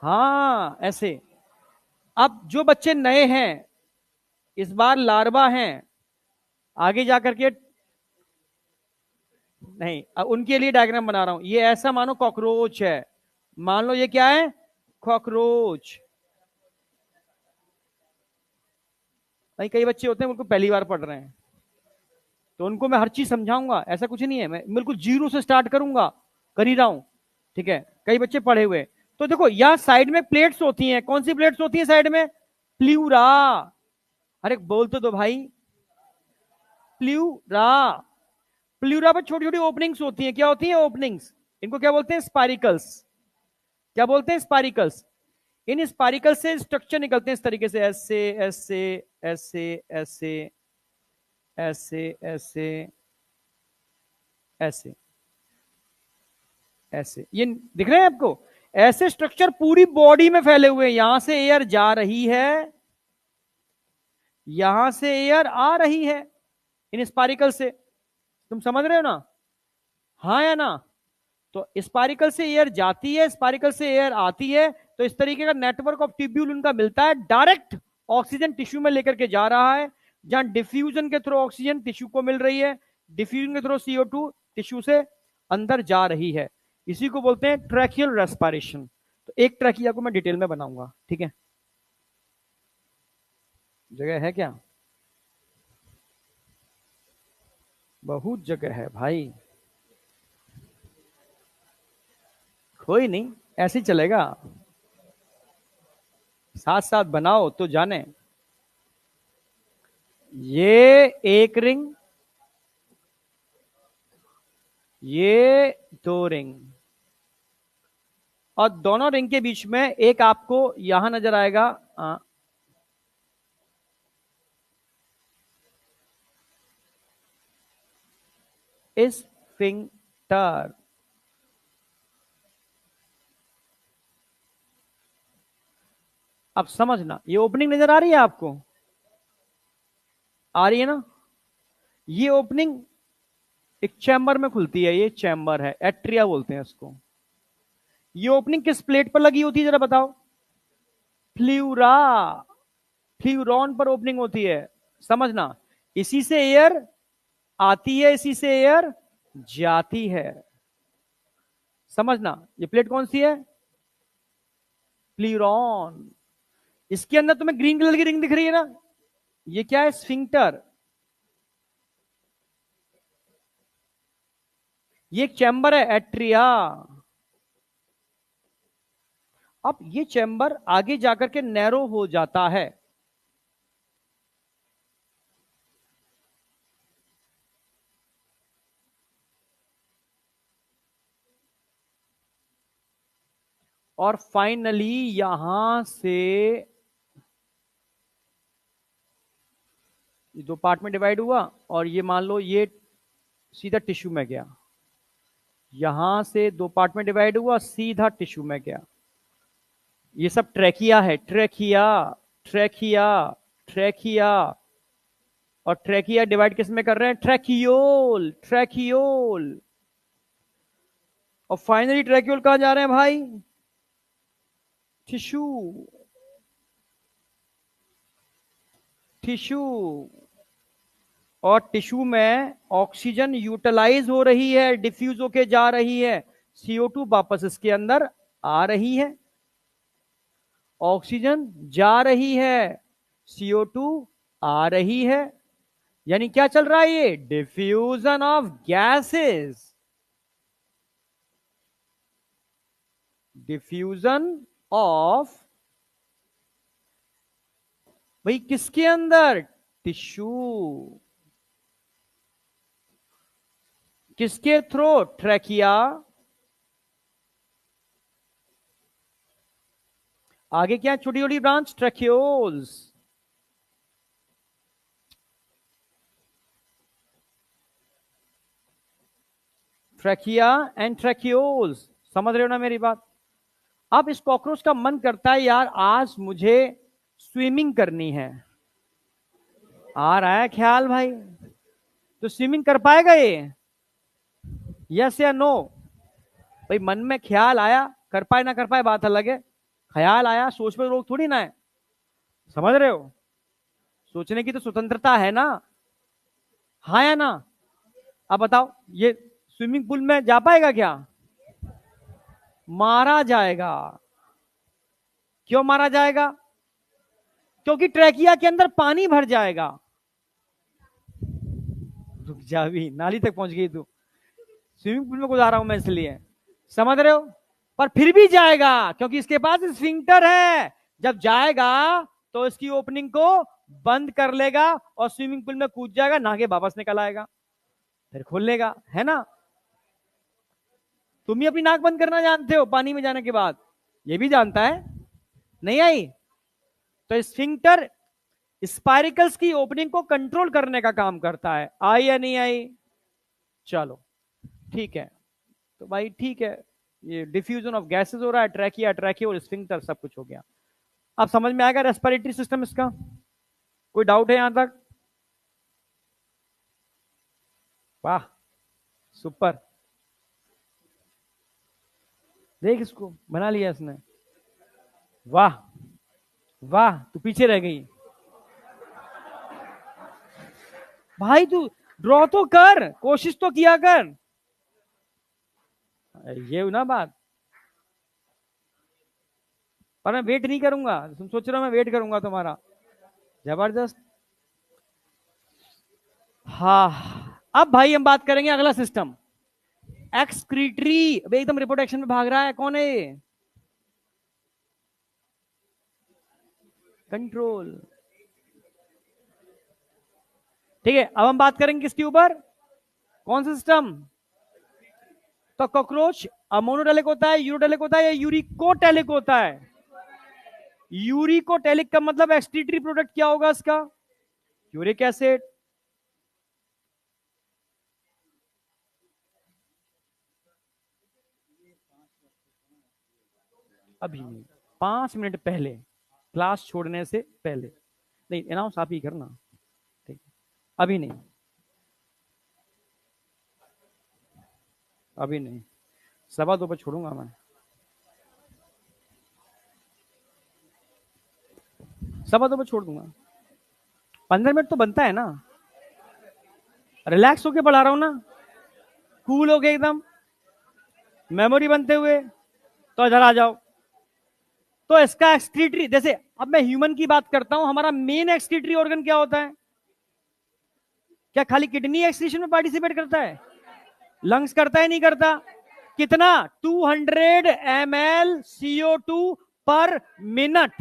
हाँ ऐसे। अब जो बच्चे नए हैं, इस बार लार्वा हैं, आगे जाकर के नहीं, उनके लिए डायग्राम बना रहा हूं। ये ऐसा मानो कॉकरोच है, मान लो ये क्या है? कॉकरोच। भाई कई बच्चे होते हैं उनको पहली बार पढ़ रहे हैं, तो उनको मैं हर चीज समझाऊंगा, ऐसा कुछ नहीं है, मैं बिल्कुल जीरो से स्टार्ट करूंगा, कर ही रहा हूं, ठीक है। कई बच्चे पढ़े हुए, तो देखो यहां साइड में प्लेट्स होती हैं। कौन सी प्लेट्स होती हैं साइड में? प्ल्यूरा। अरे बोल तो दो भाई, प्ल्यूरा। प्ल्यूरा पर छोटी छोटी ओपनिंग्स होती हैं, क्या होती हैं? ओपनिंग्स। इनको क्या बोलते हैं? स्पारिकल्स। क्या बोलते हैं? स्पारिकल्स। इन स्पारिकल से स्ट्रक्चर निकलते हैं इस तरीके से, ऐसे ऐसे ऐसे ऐसे ऐसे ऐसे ऐसे ऐसे, ये दिख रहे हैं आपको? ऐसे स्ट्रक्चर पूरी बॉडी में फैले हुए हैं। यहां से एयर जा रही है, यहां से एयर आ रही है, इन स्पारिकल से। तुम समझ रहे हो ना, हाँ या ना? तो स्पारिकल से एयर जाती है, स्पारिकल से एयर आती है, तो इस तरीके का नेटवर्क ऑफ ट्यूब्यूल उनका मिलता है, डायरेक्ट ऑक्सीजन टिश्यू में लेकर के जा रहा है, जहां डिफ्यूजन के थ्रू ऑक्सीजन टिश्यू को मिल रही है, डिफ्यूजन के थ्रू CO2 टिश्यू से अंदर जा रही है। इसी को बोलते हैं ट्रैकियल रेस्पिरेशन। तो एक ट्रैकिया को मैं डिटेल में बनाऊंगा, ठीक है? जगह है क्या? बहुत जगह है भाई, कोई नहीं, ऐसे ही चलेगा, साथ साथ बनाओ तो जाने। ये एक रिंग, ये दो रिंग, और दोनों रिंग के बीच में एक आपको यहां नजर आएगा, स्फिंक्टर। अब समझना, ये ओपनिंग नजर आ रही है आपको? आ रही है ना? ये ओपनिंग एक चैम्बर में खुलती है, ये चैम्बर है, एट्रिया बोलते हैं इसको। ये ओपनिंग किस प्लेट पर लगी होती है जरा बताओ? फ्ल्यूरा, फ्ल्यूरॉन पर ओपनिंग होती है। समझना, इसी से एयर आती है, इसी से एयर जाती है। समझना, ये प्लेट कौन सी है? फ्ल्यूरॉन। इसके अंदर तुम्हें ग्रीन कलर की रिंग दिख रही है ना, ये क्या है? स्फिंक्टर। ये एक चैम्बर है, एट्रिया। अब ये चैम्बर आगे जाकर के नैरो हो जाता है, और फाइनली यहां से ये दो पार्ट में डिवाइड हुआ, और ये मान लो ये सीधा टिश्यू में गया, यहां से दो पार्ट में डिवाइड हुआ, सीधा टिश्यू में गया। ये सब ट्रैकिया है, ट्रैकिया, ट्रैकिया, ट्रैकिया। और ट्रैकिया डिवाइड किस में कर रहे हैं? ट्रैकियोल, ट्रैकियोल। और फाइनली ट्रैकियोल कहां जा रहे हैं भाई? Tissue, tissue. और टिश्यू में ऑक्सीजन यूटिलाइज हो रही है, डिफ्यूज होके जा रही है, CO2 वापस इसके अंदर आ रही है, ऑक्सीजन जा रही है, CO2 आ रही है। यानी क्या चल रहा है? ये diffusion of gases, diffusion of, भाई किसके अंदर? टिश्यू। किसके थ्रू? ट्रैकिया। आगे क्या? छोटी छोटी branch, tracheoles. Trachea and tracheoles. समझ रहे हो ना मेरी बात? अब इस कॉकरोच का मन करता है यार आज मुझे स्विमिंग करनी है, आ रहा है ख्याल भाई, तो स्विमिंग कर पाएगा ये? यस या नो? भाई मन में ख्याल आया, कर पाए ना कर पाए बात अलग है, ख्याल आया, सोच पे रोक थोड़ी ना है। समझ रहे हो? सोचने की तो स्वतंत्रता है ना, हाँ या ना? अब बताओ, ये स्विमिंग पूल में जा पाएगा क्या? मारा जाएगा। क्यों मारा जाएगा? क्योंकि ट्रैकिया के अंदर पानी भर जाएगा। रुक जा, भी नाली तक पहुंच गई तू, स्विमिंग पूल में गुजारा हूं मैं इसलिए। समझ रहे हो? पर फिर भी जाएगा, क्योंकि इसके पास स्फिंक्टर है। जब जाएगा तो इसकी ओपनिंग को बंद कर लेगा और स्विमिंग पूल में कूद जाएगा, नहा के वापस निकल आएगा, फिर खोल लेगा, है ना? तुम ही अपनी नाक बंद करना जानते हो पानी में जाने के बाद, ये भी जानता है। नहीं आई? तो स्फिंक्टर स्पाइरिकल्स की ओपनिंग को कंट्रोल करने का काम करता है। आई या नहीं आई? चलो ठीक है, तो भाई ठीक है, ये डिफ्यूजन ऑफ गैसेस हो रहा है, ट्रैकिया, ट्रैकियो और स्फिंक्टर सब कुछ हो गया। अब समझ में आएगा रेस्पिरेटरी सिस्टम इसका? कोई डाउट है यहां तक? वाह, सुपर। देख इसको, बना लिया इसने। वाह वाह, तू पीछे रह गई भाई, तू ड्रॉ तो कर, कोशिश तो किया कर। ये ना बात। पर मैं वेट नहीं करूंगा, तुम सोच रहे हो मैं वेट करूंगा तुम्हारा? जबरदस्त। हाँ, अब भाई हम बात करेंगे अगला सिस्टम, एक्सक्रीटरी। अबे एकदम रिपोर्ट एक्शन में भाग रहा है, कौन है ये? कंट्रोल। ठीक है, अब हम बात करेंगे किसके ऊपर, कौन सा सिस्टम? तो कॉकरोच अमोनोडेलिक होता है, यूरोडेलिक होता है, या यूरिकोटेलिक होता है? यूरिकोटेलिक का मतलब एक्सक्रीटरी प्रोडक्ट क्या होगा इसका? Uric acid. अभी नहीं, 5 मिनट पहले, क्लास छोड़ने से पहले। नहीं, अनाउंस आप ही करना। ठीक, अभी नहीं, अभी नहीं, 2:15 पर छोड़ूंगा मैं। 2:15 पर छोड़ दूंगा। 15 मिनट तो बनता है ना, रिलैक्स होके पढ़ा रहा हूं ना, कूल होके एकदम, मेमोरी बनते हुए। तो इधर आ जाओ। तो इसका एक्सक्रीटरी, जैसे अब मैं ह्यूमन की बात करता हूं, हमारा मेन एक्सक्रीटरी ऑर्गन क्या होता है? क्या खाली किडनी एक्सक्रीशन में पार्टिसिपेट करता है? लंग्स करता है, नहीं करता? कितना? 200 ml CO2 पर मिनट।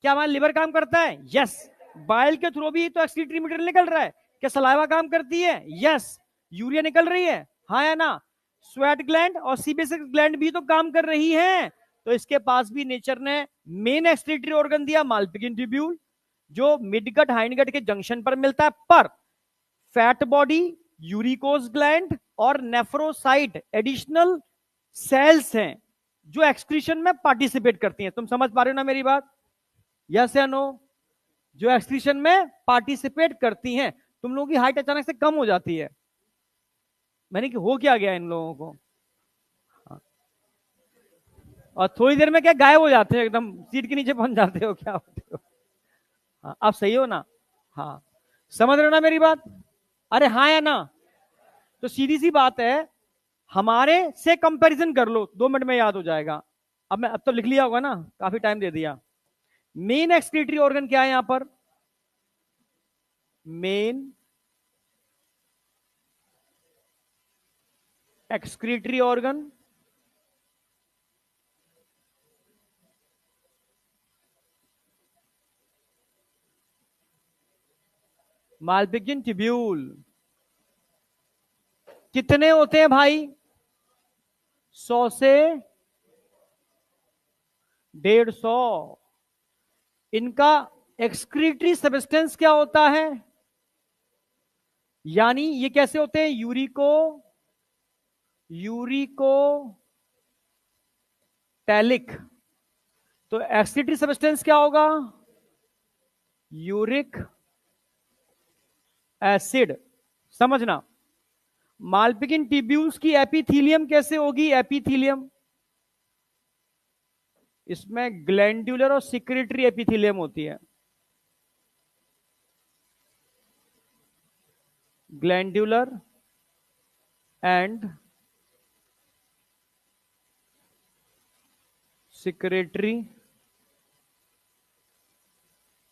क्या हमारा लिवर काम करता है? यस। बाइल के थ्रू भी तो एक्सक्रीटरी मटेरियल निकल रहा है। क्या सलाइवा काम करती है? यस। यूरिया निकल रही है, हाँ या ना? स्वेट ग्लैंड और सीबेसिक ग्लैंड भी तो काम कर रही हैं। तो इसके पास भी नेचर ने मेन एक्सक्रीटरी ऑर्गन दिया, माल्पिगिन ट्यूब्यूल, जो मिडगट हाइंडगट के जंक्शन पर मिलता है। पर फैट बॉडी, यूरिकोस ग्लैंड और नेफ्रोसाइट एडिशनल सेल्स हैं जो एक्सक्रीशन में पार्टिसिपेट करती हैं। तुम समझ पा रहे हो ना मेरी बात? यस या नो? जो एक्सक्रीशन में पार्टिसिपेट करती हैं। तुम लोगों की हाइट अचानक से कम हो जाती है, मैंने कि हो क्या गया इन लोगों को? हाँ। और थोड़ी देर में क्या गायब हो जाते हैं, एकदम सीट के नीचे पहुंच जाते हो, क्या होते हो? हाँ, आप सही हो ना? हाँ, समझ रहे हो ना मेरी बात? अरे हाँ या ना? तो सीधी सी बात है, हमारे से कंपैरिजन कर लो, 2 मिनट में याद हो जाएगा। अब तो लिख लिया होगा ना, काफी टाइम दे दिया। मेन एक्सक्रीटरी ऑर्गन क्या है यहां पर? Main excretory organ Malpighian tubule. कितने होते हैं भाई? 100 से 150। इनका एक्सक्रीटरी सब्सटेंस क्या होता है? यानी ये कैसे होते हैं? यूरिको टैलिक। तो एक्सक्रीटरी सब्सटेंस क्या होगा? Uric acid. समझना, माल्पिगिन ट्यूब्यूल्स की एपिथीलियम कैसे होगी? एपिथीलियम, इसमें ग्लैंडुलर और सिक्रेटरी एपिथीलियम होती है। ग्लैंडुलर एंड सिक्रेटरी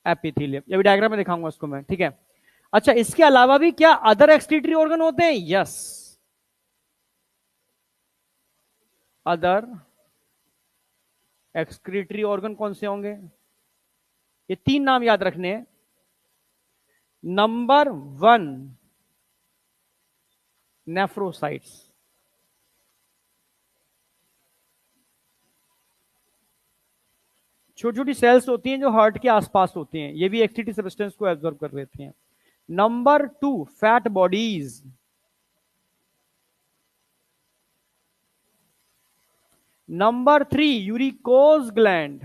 एपिथीलियम, ये भी डायग्राम में दिखाऊंगा उसको मैं, ठीक है? अच्छा, इसके अलावा भी क्या अदर एक्सक्रीटरी ऑर्गन होते हैं? यस, अदर एक्सक्रीटरी ऑर्गन कौन से होंगे? ये 3 नाम याद रखने हैं। Number 1, nephrocytes. छोटी छोटी सेल्स होती हैं जो हार्ट के आसपास होती हैं, ये भी एक्सक्रीटरी सब्सटेंस को एब्जॉर्ब कर लेती हैं। Number 2, fat bodies. Number 3, uricose gland.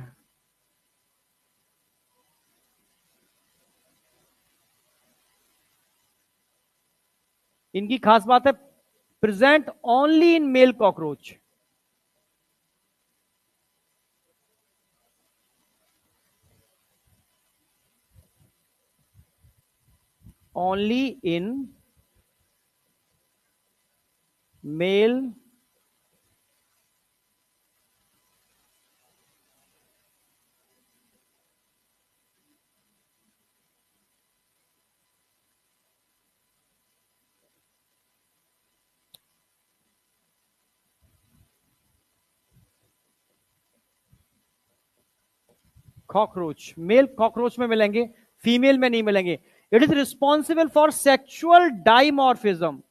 इनकी खास बात है present only in male cockroach. Only in male cockroach, male cockroach में मिलेंगे, फीमेल में नहीं मिलेंगे। It is responsible for sexual dimorphism,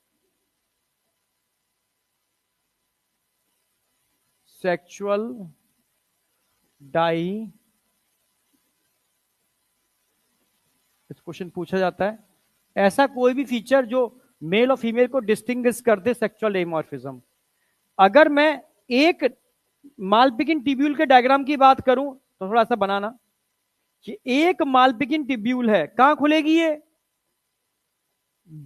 sexual di, इस क्वेश्चन पूछा जाता है ऐसा कोई भी फीचर जो मेल और फीमेल को डिस्टिंग्विश कर दे सेक्सुअल डाइमॉर्फिज्म। अगर मैं एक मालपिगिन ट्यूब्यूल के डायग्राम की बात करूं तो थोड़ा सा बनाना कि एक मालपिगिन ट्यूब्यूल है, कहां खुलेगी ये?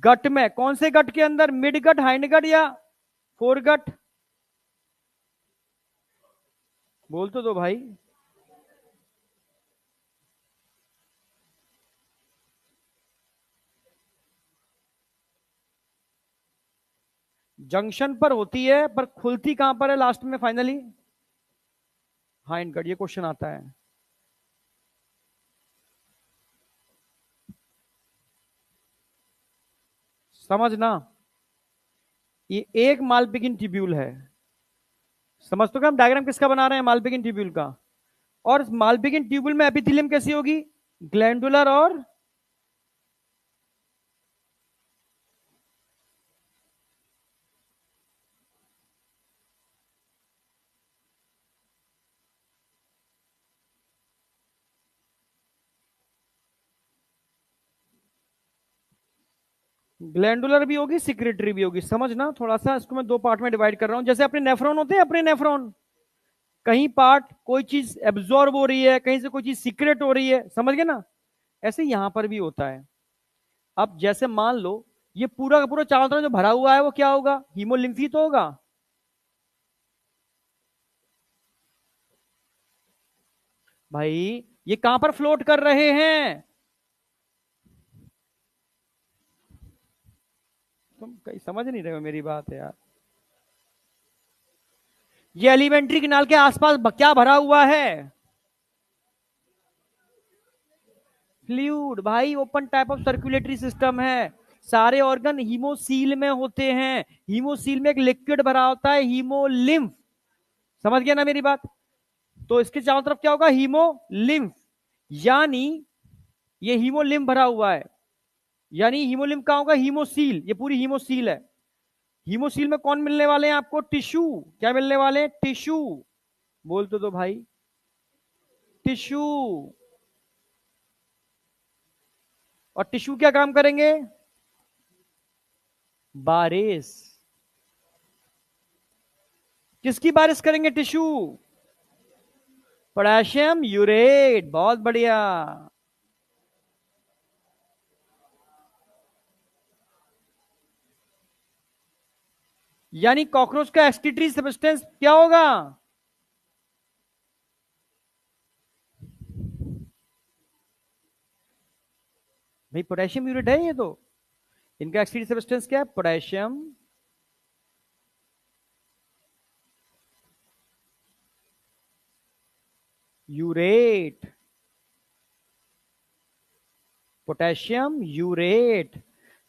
गट में। कौन से गट के अंदर? मिड गट, हाइंड गट या फोर गट? बोल तो दो भाई। जंक्शन पर होती है पर खुलती कहां पर है लास्ट में फाइनली? Hind gut. ये क्वेश्चन आता है। समझना, ये एक मालपिगिन ट्यूब्यूल है। समझ तो क्या हम डायग्राम किसका बना रहे हैं? मालपिगिन ट्यूब्यूल का। और मालपिगिन ट्यूब्यूल में एपिथेलियम कैसी होगी? ग्लैंडुलर और ग्लैंडुलर भी होगी, सिक्रेटरी भी होगी। समझना थोड़ा सा, इसको मैं दो पार्ट में डिवाइड कर रहा हूं। जैसे अपने नेफ्रॉन होते हैं, अपने नेफ्रॉन, कहीं पार्ट कोई चीज एब्जॉर्ब हो रही है, कहीं से कोई चीज सीक्रेट हो रही है, समझ गए ना? ऐसे यहां पर भी होता है। अब जैसे मान लो ये पूरा का पूरा चारों तरफ जो भरा हुआ है वो क्या होगा? हीमोलिम्फी तो होगा। भाई ये कहां पर फ्लोट कर रहे हैं? तुम कहीं समझ नहीं रहे हो मेरी बात है यार। ये एलिमेंट्री किनाल के आसपास क्या भरा हुआ है? फ्लूइड भाई, open type of circulatory system है। सारे ऑर्गन हीमोसील में होते हैं। हीमोसील में एक लिक्विड भरा होता है, हीमोलिम्फ। समझ गया ना मेरी बात? तो इसके चारों तरफ क्या होगा? हीमोलिम्फ। यानी ये हीमोलिम्फ भरा हुआ है, यानी हीमोलिम्फ कहां होगा? हीमोसील। ये पूरी हीमोसील है। हीमोसील में कौन मिलने वाले हैं आपको? टिश्यू। क्या मिलने वाले हैं? टिश्यू। बोल तो दो भाई। टिश्यू। और टिश्यू क्या काम करेंगे? बारिश। किसकी बारिश करेंगे? टिश्यू। Potassium urate. बहुत बढ़िया। यानी कॉकरोच का एक्सक्रीटरी सब्सटेंस क्या होगा? भाई पोटेशियम यूरेट है ये तो। इनका एक्सक्रीटरी सब्सटेंस क्या है? Potassium urate. Potassium urate.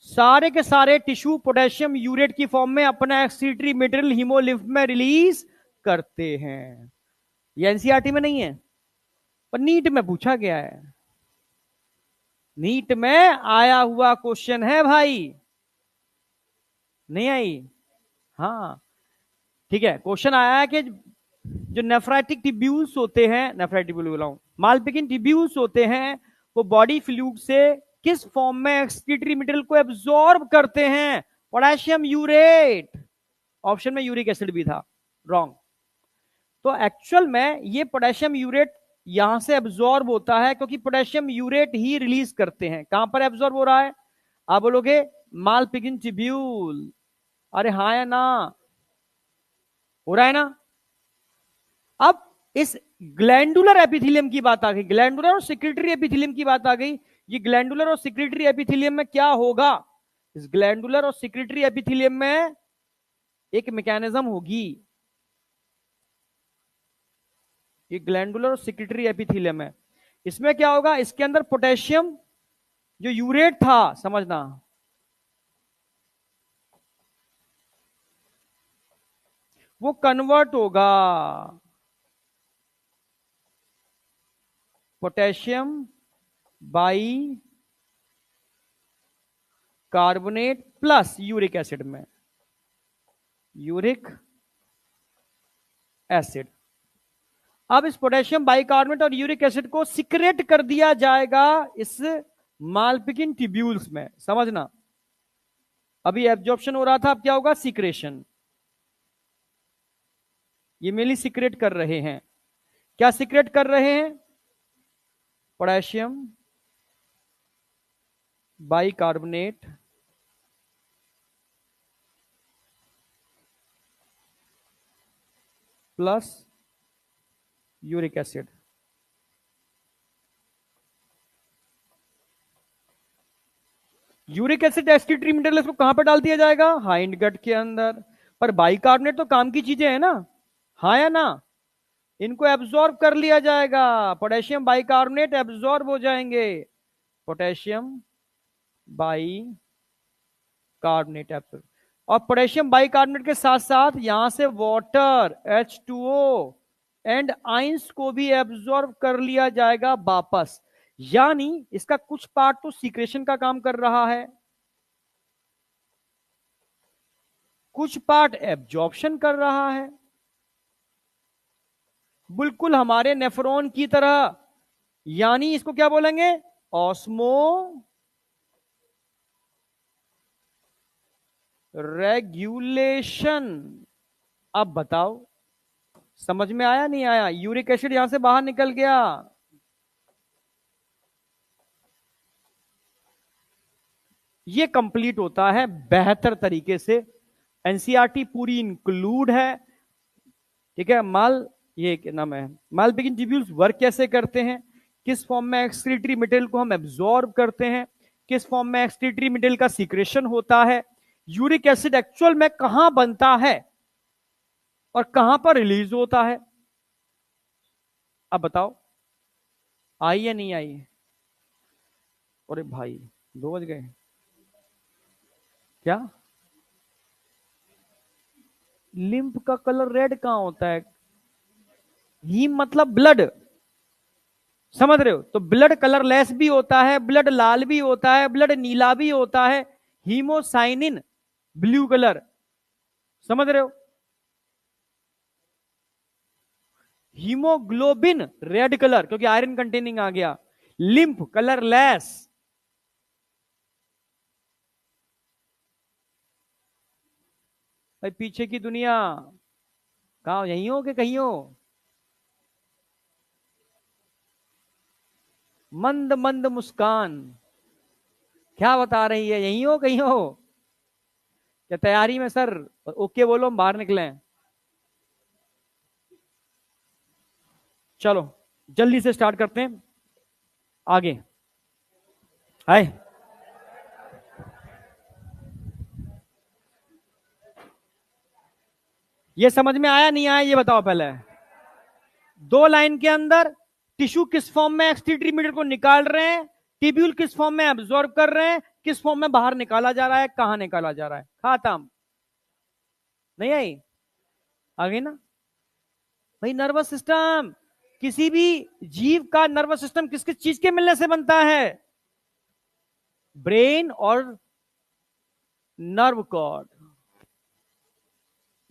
सारे के सारे टिश्यू पोटेशियम यूरेट की फॉर्म में अपना एक्सक्रीटरी मटेरियल हीमोलिम्फ में रिलीज करते हैं। ये एनसीईआरटी में नहीं है पर नीट में पूछा गया है। नीट में आया हुआ क्वेश्चन है भाई। नहीं आई? हाँ ठीक है। क्वेश्चन आया है कि जो नेफ्राइटिक टिब्यूल्स होते हैं, नेफ्राइटिक बोलाऊं, मालपिगिन टिब्यूल्स होते हैं, वो बॉडी फ्लूइड से किस फॉर्म में एक्सक्रीटरी मटेरियल को एब्जॉर्ब करते हैं? Potassium urate. ऑप्शन में यूरिक एसिड भी था, रॉन्ग। तो एक्चुअल में ये पोटेशियम यूरेट यहां से एब्जॉर्ब होता है क्योंकि पोटेशियम यूरेट ही रिलीज करते हैं। कहां पर एब्जॉर्ब हो रहा है? आप बोलोगे मालपिगिन ट्यूब्यूल। अरे हाँ या ना? हो रहा है ना? अब इस ग्लैंडुलर एपिथेलियम की बात आ गई, ग्लैंडुलर और सिक्रेटरी एपिथेलियम की बात आ गई। ये ग्लैंडुलर और सिक्रेटरी एपिथेलियम में क्या होगा? इस ग्लैंडुलर और सिक्रेटरी एपिथेलियम में एक मैकेनिज्म होगी। ये ग्लैंडुलर और सिक्रेटरी एपिथेलियम है। इसमें क्या होगा? इसके अंदर पोटेशियम जो यूरेट था, समझना, वो कन्वर्ट होगा potassium by carbonate plus uric acid में, यूरिक एसिड। अब इस पोटेशियम बाइकार्बोनेट और यूरिक एसिड को सिक्रेट कर दिया जाएगा इस मालपिकिन ट्यूब्यूल्स में, समझना। अभी एब्जॉर्प्शन हो रहा था, अब क्या होगा? सिक्रेशन। ये मेनली सिक्रेट कर रहे हैं। क्या सिक्रेट कर रहे हैं? Potassium bicarbonate plus uric acid. Uric acid excretory mineral, इसको कहां पर डाल दिया जाएगा? हाइंड गट के अंदर। पर बाइकार्बोनेट तो काम की चीजें हैं ना, हाँ या ना? इनको एब्जॉर्ब कर लिया जाएगा, पोटेशियम बाइकार्बोनेट एब्जॉर्ब हो जाएंगे, पोटेशियम बाई कार्बोनेट एब्जॉर्ब। और पोटेशियम बाइकार्बोनेट के साथ साथ यहां से वाटर H2O एंड आइंस को भी एब्जॉर्ब कर लिया जाएगा वापस। यानी इसका कुछ पार्ट तो सीक्रेशन का काम कर रहा है, कुछ पार्ट एब्जॉर्प्शन कर रहा है, बिल्कुल हमारे नेफ्रॉन की तरह। यानी इसको क्या बोलेंगे? Osmo regulation. अब बताओ, समझ में आया नहीं आया? यूरिक एसिड यहां से बाहर निकल गया, ये कंप्लीट होता है बेहतर तरीके से। एनसीईआरटी पूरी इंक्लूड है, ठीक है। ये क्या नाम है, मालपिगिन ट्यूब्यूल्स वर्क कैसे करते हैं, किस फॉर्म में एक्सक्रीटरी मटेरियल को हम एब्जॉर्ब करते हैं, किस फॉर्म में एक्सक्रीटरी मटेरियल का सीक्रेशन होता है, यूरिक एसिड एक्चुअल में कहां बनता है और कहां पर रिलीज होता है। अब बताओ, आई या नहीं आई? अरे भाई, 2 बज गए क्या? लिम्फ का कलर रेड कहां होता है? हीम मतलब ब्लड, समझ रहे हो? तो ब्लड कलरलेस भी होता है, ब्लड लाल भी होता है, ब्लड नीला भी होता है। हीमोसाइनिन ब्लू कलर, समझ रहे हो? हीमोग्लोबिन रेड कलर, क्योंकि आयरन कंटेनिंग आ गया। Lymph colourless. भाई पीछे की दुनिया कहा, यहीं हो कि कहीं हो? मंद मंद मुस्कान क्या बता रही है, यहीं हो कहीं हो? क्या तैयारी में सर? ओके बोलो, हम बाहर निकले। चलो जल्दी से स्टार्ट करते हैं आगे। हाय, ये समझ में आया नहीं आया ये बताओ पहले। 2 लाइन के अंदर टिश्यू किस फॉर्म में एक्सक्रीटरी मटेरियल को निकाल रहे हैं, टिब्यूल किस फॉर्म में एब्जॉर्ब कर रहे हैं, किस फॉर्म में बाहर निकाला जा रहा है, कहां निकाला जा रहा है, खत्म। नहीं आई? आ गई ना? भाई नर्वस सिस्टम, किसी भी जीव का नर्वस सिस्टम किस किस चीज के मिलने से बनता है? ब्रेन और नर्व कॉर्ड।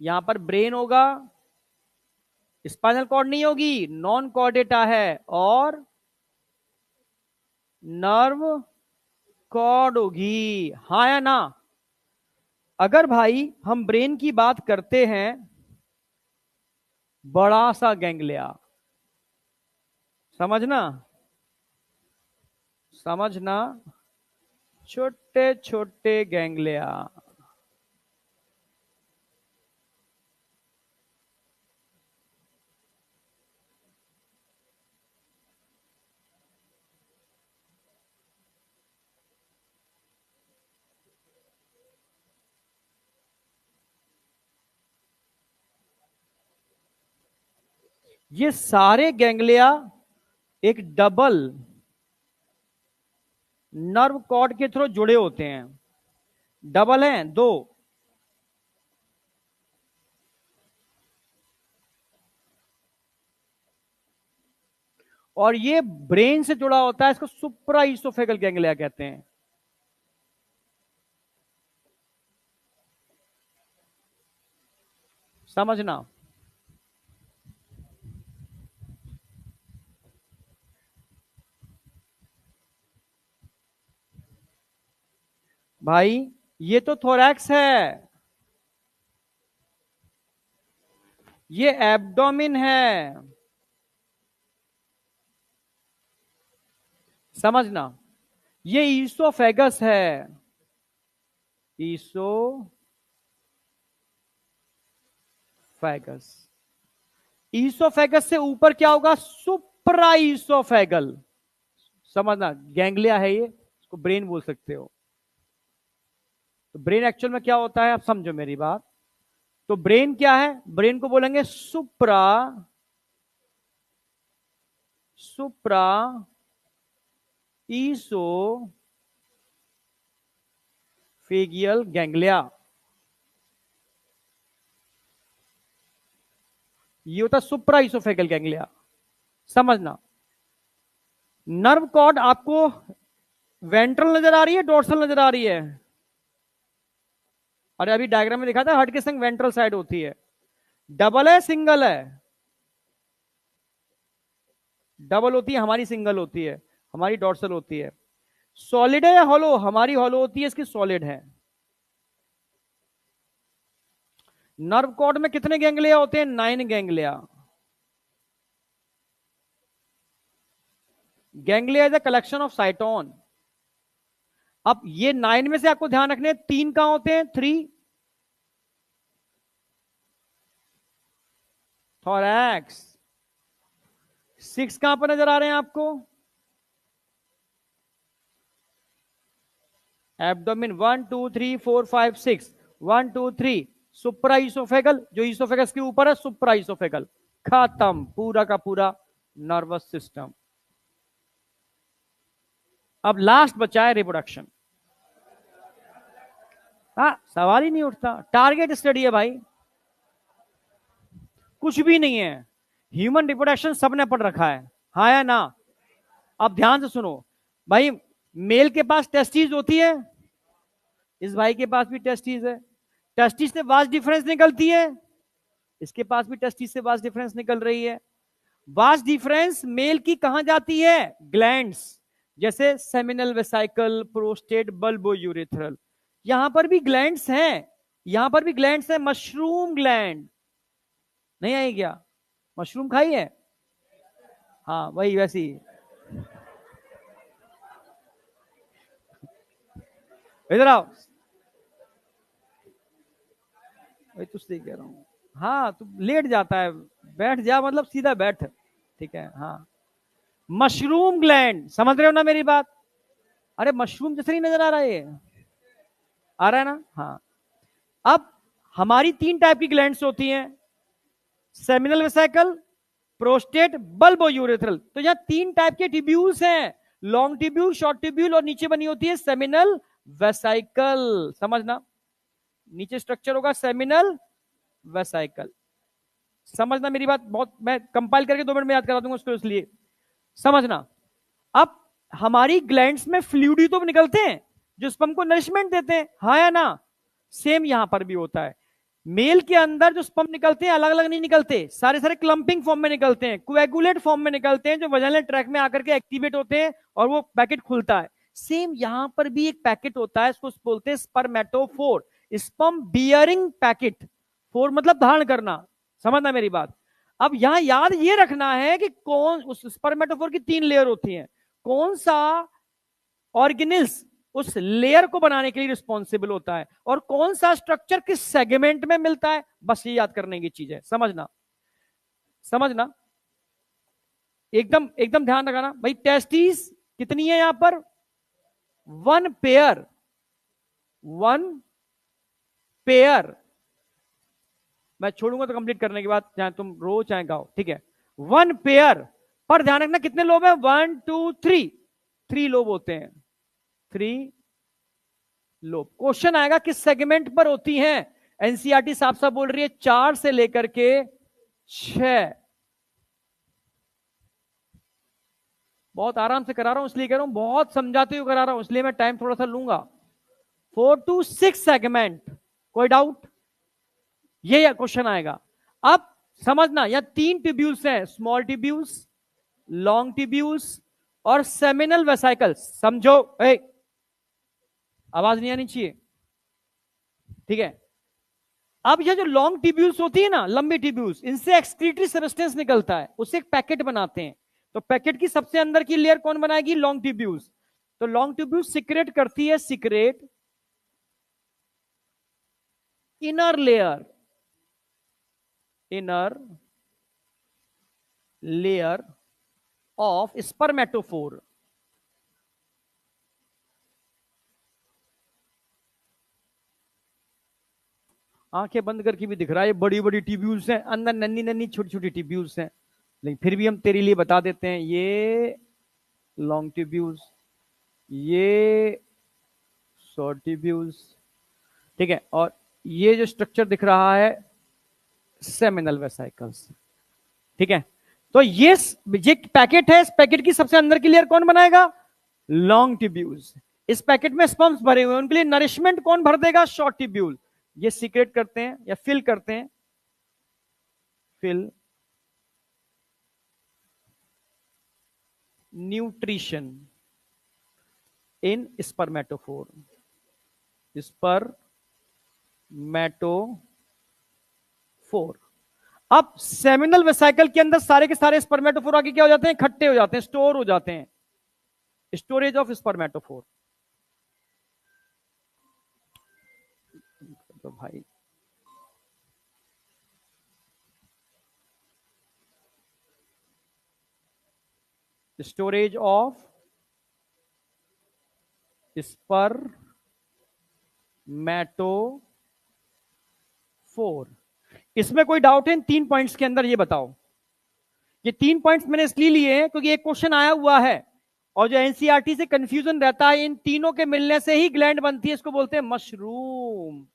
यहां पर ब्रेन होगा, स्पाइनल कॉर्ड नहीं होगी, नॉन कॉर्डेटा है, और नर्व कॉर्ड होगी, हाँ या ना? अगर भाई हम ब्रेन की बात करते हैं, बड़ा सा गैंग्लिया, समझना, समझना, छोटे छोटे गैंग्लिया। ये सारे गैंग्लिया एक डबल नर्व कॉर्ड के थ्रू जुड़े होते हैं। डबल हैं, दो। और ये ब्रेन से जुड़ा होता है, इसको सुप्रा ईसोफेगल गैंग्लिया कहते हैं। समझना। भाई ये तो थोरैक्स है, ये एब्डोमिन है। समझना, ये ईसोफेगस है। ईसोफेगस। ईसोफेगस से ऊपर क्या होगा? सुप्रा ईसोफेगल। समझना, गैंग्लिया है ये, इसको ब्रेन बोल सकते हो। तो ब्रेन एक्चुअल में क्या होता है, आप समझो मेरी बात। तो ब्रेन क्या है? ब्रेन को बोलेंगे सुप्रा ईसोफेगियल गैंग्लिया। ये होता सुप्रा ईसोफेगल गैंग्लिया। समझना, नर्व कॉर्ड आपको वेंट्रल नजर आ रही है, डोर्सल नजर आ रही है? अरे अभी डायग्राम में दिखा था, हार्ट के संग वेंट्रल साइड होती है। डबल है, सिंगल है? डबल होती है, हमारी सिंगल होती है, हमारी डोर्सल होती है। सॉलिड है या हॉलो? हमारी हॉलो होती है, इसकी सॉलिड है। नर्व कॉर्ड में कितने गैंग्लिया होते हैं? 9 ganglia. Ganglia is a collection of साइटोन। अब ये 9 में से आपको ध्यान रखने, 3 कहां होते हैं? 3 थोरैक्स। 6 कहां पर नजर आ रहे हैं आपको? एब्डोमिन। 1 2 3 4 5 6। 1 2 3 सुप्रा ईसोफेगल, जो ईसोफेगस के ऊपर है, सुप्रा ईसोफेगल। खत्म, पूरा का पूरा नर्वस सिस्टम। अब लास्ट बचा है रिप्रोडक्शन। हाँ, सवाल ही नहीं उठता। टारगेट स्टडी है भाई, कुछ भी नहीं है। ह्यूमन रिप्रोडक्शन सबने पढ़ रखा है, हाँ या ना? अब ध्यान से सुनो भाई, मेल के पास टेस्टिस होती है, इस भाई के पास भी टेस्टिस है। टेस्टिस से वास डिफरेंस निकलती है, इसके पास भी टेस्टिस से वास डिफरेंस निकल रही है। वास डिफरेंस मेल की कहां जाती है? ग्लैंड्स, जैसे seminal vesicle, prostate, bulbo urethral. यहां पर भी ग्लैंड्स हैं, यहां पर भी ग्लैंड्स हैं। मशरूम ग्लैंड नहीं आई क्या? मशरूम खाई है? हाँ वही, वैसी। इधर आओ, वही तुझसे कह रहा हूँ। हाँ, तू लेट जाता है, बैठ जा, मतलब सीधा बैठ। ठीक है, हाँ। मशरूम ग्लैंड, समझ रहे हो ना मेरी बात? अरे मशरूम जैसे नहीं नजर आ रहा है? आ रहा है ना? हाँ। अब हमारी 3 टाइप की ग्लैंड्स होती हैं, seminal vesicle, prostate, bulbo urethral. तो यहां 3 टाइप के ट्यूब्यूल्स हैं, लॉन्ग ट्यूब्यूल, शॉर्ट ट्यूब्यूल, और नीचे बनी होती है सेमिनल वेसाइकल। समझना, नीचे स्ट्रक्चर होगा सेमिनल वेसाइकल। समझना मेरी बात, बहुत मैं कंपाइल करके 2 मिनट में याद करा दूंगा उसको, इसलिए समझना। अब हमारी ग्लैंड्स में फ्लूइड तो निकलते हैं जो स्पर्म को नरिशमेंट देते हैं, हाँ या ना? सेम यहां पर भी होता है। मेल के अंदर जो स्पर्म निकलते हैं अलग अलग नहीं निकलते, सारे सारे क्लंपिंग फॉर्म में निकलते हैं, कोएगुलेट फॉर्म में निकलते हैं, जो वजाइनल ट्रैक में आकर के एक्टिवेट होते हैं और वो पैकेट खुलता है। सेम यहां पर भी एक पैकेट होता है, इसको बोलते हैं स्पर्मेटोफोर, स्पर्म बियरिंग पैकेट। फोर मतलब धारण करना, समझना मेरी बात। अब यहां याद ये रखना है कि कौन, उस स्पर्मेटोफोर की 3 लेयर होती हैं। कौन सा ऑर्गेनिल्स उस लेयर को बनाने के लिए रिस्पॉन्सिबल होता है, और कौन सा स्ट्रक्चर किस सेगमेंट में मिलता है, बस ये याद करने की चीज है। समझना समझना, एकदम एकदम ध्यान रखना भाई। टेस्टिस कितनी है यहां पर, 1 पेयर, 1 पेयर। मैं छोड़ूंगा तो कंप्लीट करने के बाद, चाहे तुम रो चाहे गाओ, ठीक है। 1 पेयर पर ध्यान रखना कितने लोब है, 1 2 3, 3 लोब होते हैं, 3 लोब। क्वेश्चन आएगा किस सेगमेंट पर होती हैं, एनसीईआरटी साफ साफ बोल रही है 4 से लेकर के 6। बहुत आराम से करा रहा हूं, इसलिए कह रहा हूं, बहुत समझाते हुए करा रहा हूं, इसलिए मैं टाइम थोड़ा सा लूंगा। 4 to 6 सेगमेंट, कोई डाउट, ये क्वेश्चन आएगा। अब समझना, यहां 3 ट्यूब्यूल्स हैं, स्मॉल ट्यूब्यूल्स, लॉन्ग ट्यूब्यूल्स और सेमिनल वेसाइकल्स। समझो, आवाज नहीं आनी चाहिए, ठीक है। अब ये जो लॉन्ग ट्यूब्यूल्स होती है ना, लंबी ट्यूब्यूल्स, इनसे एक्सक्रीटरी सब्सटेंस निकलता है, उससे एक पैकेट बनाते हैं। तो पैकेट की सबसे अंदर की लेयर कौन बनाएगी, लॉन्ग ट्यूब्यूल्स। तो लॉन्ग ट्यूब्यूल्स सिक्रेट करती है, secrete inner layer, inner layer of spermatophore. आंखें बंद करके भी दिख रहा है, ये बड़ी बड़ी ट्यूब्यूल्स हैं, अंदर नन्नी नन्नी छोटी छोटी ट्यूब्यूल्स हैं, लेकिन फिर भी हम तेरे लिए बता देते हैं, ये लॉन्ग ट्यूब्यूल्स, ये शॉर्ट ट्यूब्यूल्स, ठीक है। और ये जो स्ट्रक्चर दिख रहा है, सेमिनल वेसाइकल्स, ठीक है। तो ये पैकेट है, इस पैकेट की सबसे अंदर की लेयर कौन बनाएगा, लॉन्ग ट्यूब्यूल्स। इस पैकेट में स्पर्म्स भरे हुए हैं, उनके लिए नरिशमेंट कौन भर देगा, शॉर्ट ट्यूब्यूल। ये सीक्रेट करते हैं या फिल करते हैं, फिल न्यूट्रिशन इन स्पर्मेटोफोर, स्पर्मेटोफोर। अब सेमिनल वेसाइकल के अंदर सारे के सारे स्पर्मेटोफोर आगे क्या हो जाते हैं, इकट्ठे हो जाते हैं, स्टोर हो जाते हैं, स्टोरेज ऑफ स्पर्मेटोफोर। तो भाई स्टोरेज ऑफ स्पर्मेटोफोर, इसमें कोई डाउट है इन 3 पॉइंट्स के अंदर, ये बताओ। ये 3 पॉइंट्स मैंने इसलिए लिए हैं क्योंकि एक क्वेश्चन आया हुआ है, और जो एनसीईआरटी से कंफ्यूजन रहता है, इन तीनों के मिलने से ही ग्लैंड बनती है, इसको बोलते हैं मशरूम,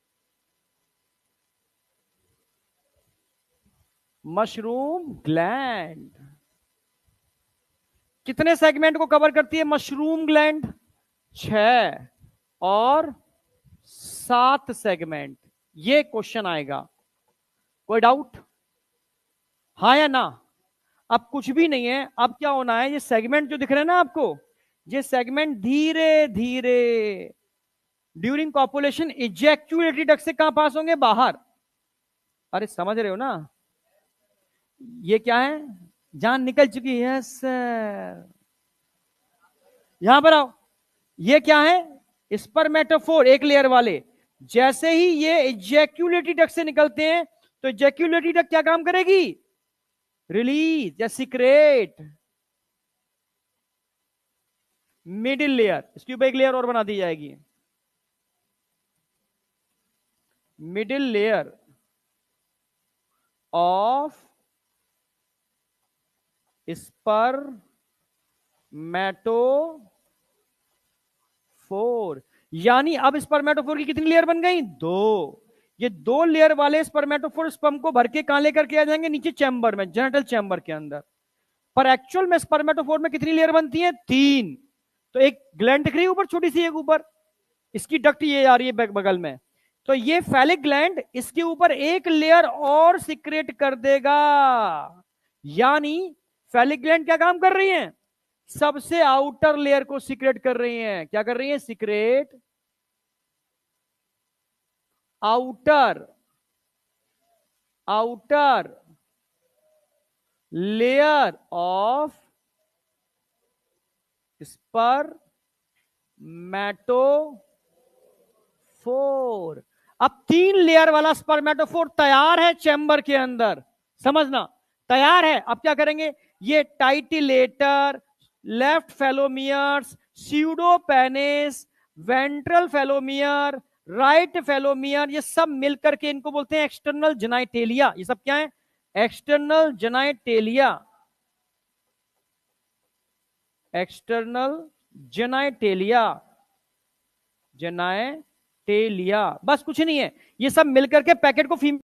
मशरूम ग्लैंड। कितने सेगमेंट को कवर करती है मशरूम ग्लैंड, 6 और 7 सेगमेंट। ये क्वेश्चन आएगा, कोई डाउट, हाँ या ना। अब कुछ भी नहीं है, अब क्या होना है, ये सेगमेंट जो दिख रहे हैं ना आपको, ये सेगमेंट धीरे धीरे ड्यूरिंग कॉपुलेशन इजैक्यूलेटरी डक्ट से कहां पास होंगे, बाहर। अरे समझ रहे हो ना, ये क्या है, जान निकल चुकी है सर, यहां पर आओ। ये क्या है, स्पर्मेटोफोर, एक लेयर वाले। जैसे ही ये इजैक्यूलेटरी डक्ट से निकलते हैं, तो इजैक्यूलेटरी डक्ट क्या काम करेगी, रिलीज या सीक्रेट मिडिल लेयर, इसके ऊपर एक लेयर और बना दी जाएगी, मिडिल लेयर ऑफ स्पर्मेटोफोर। यानी अब स्पर्मेटोफोर की कितनी लेयर बन गई, 2। ये 2 लेयर वाले स्पर्मेटोफोर स्पर्म को भर के कहां लेकर के आ जाएंगे, नीचे चैम्बर में, जेनिटल चैम्बर के अंदर। पर एक्चुअल में स्पर्मेटोफोर में कितनी लेयर बनती है, 3। तो एक ग्लैंड दिख रही है ऊपर, छोटी सी एक ऊपर, इसकी डक्ट ये आ रही है बगल में, तो ये फैलिक ग्लैंड इसके ऊपर एक लेयर और सिक्रेट कर देगा। यानी फैलिक ग्लैंड क्या काम कर रही है, सबसे आउटर लेयर को सिक्रेट कर रही हैं, क्या कर रही हैं, secrete outer, outer layer of spermatophore. अब 3 लेयर वाला स्पर्मेटोफोर तैयार है चैम्बर के अंदर, समझना, तैयार है। अब क्या करेंगे, ये टाइटिलेटर, लेफ्ट फेलोमियर्स, स्यूडोपेनिस, वेंट्रल फेलोमियर, राइट फेलोमियर, ये सब मिलकर के इनको बोलते हैं एक्सटर्नल जेनाइटेलिया। ये सब क्या है, external genitalia, external genitalia, genitalia, बस कुछ नहीं है। ये सब मिलकर के पैकेट को फीमेल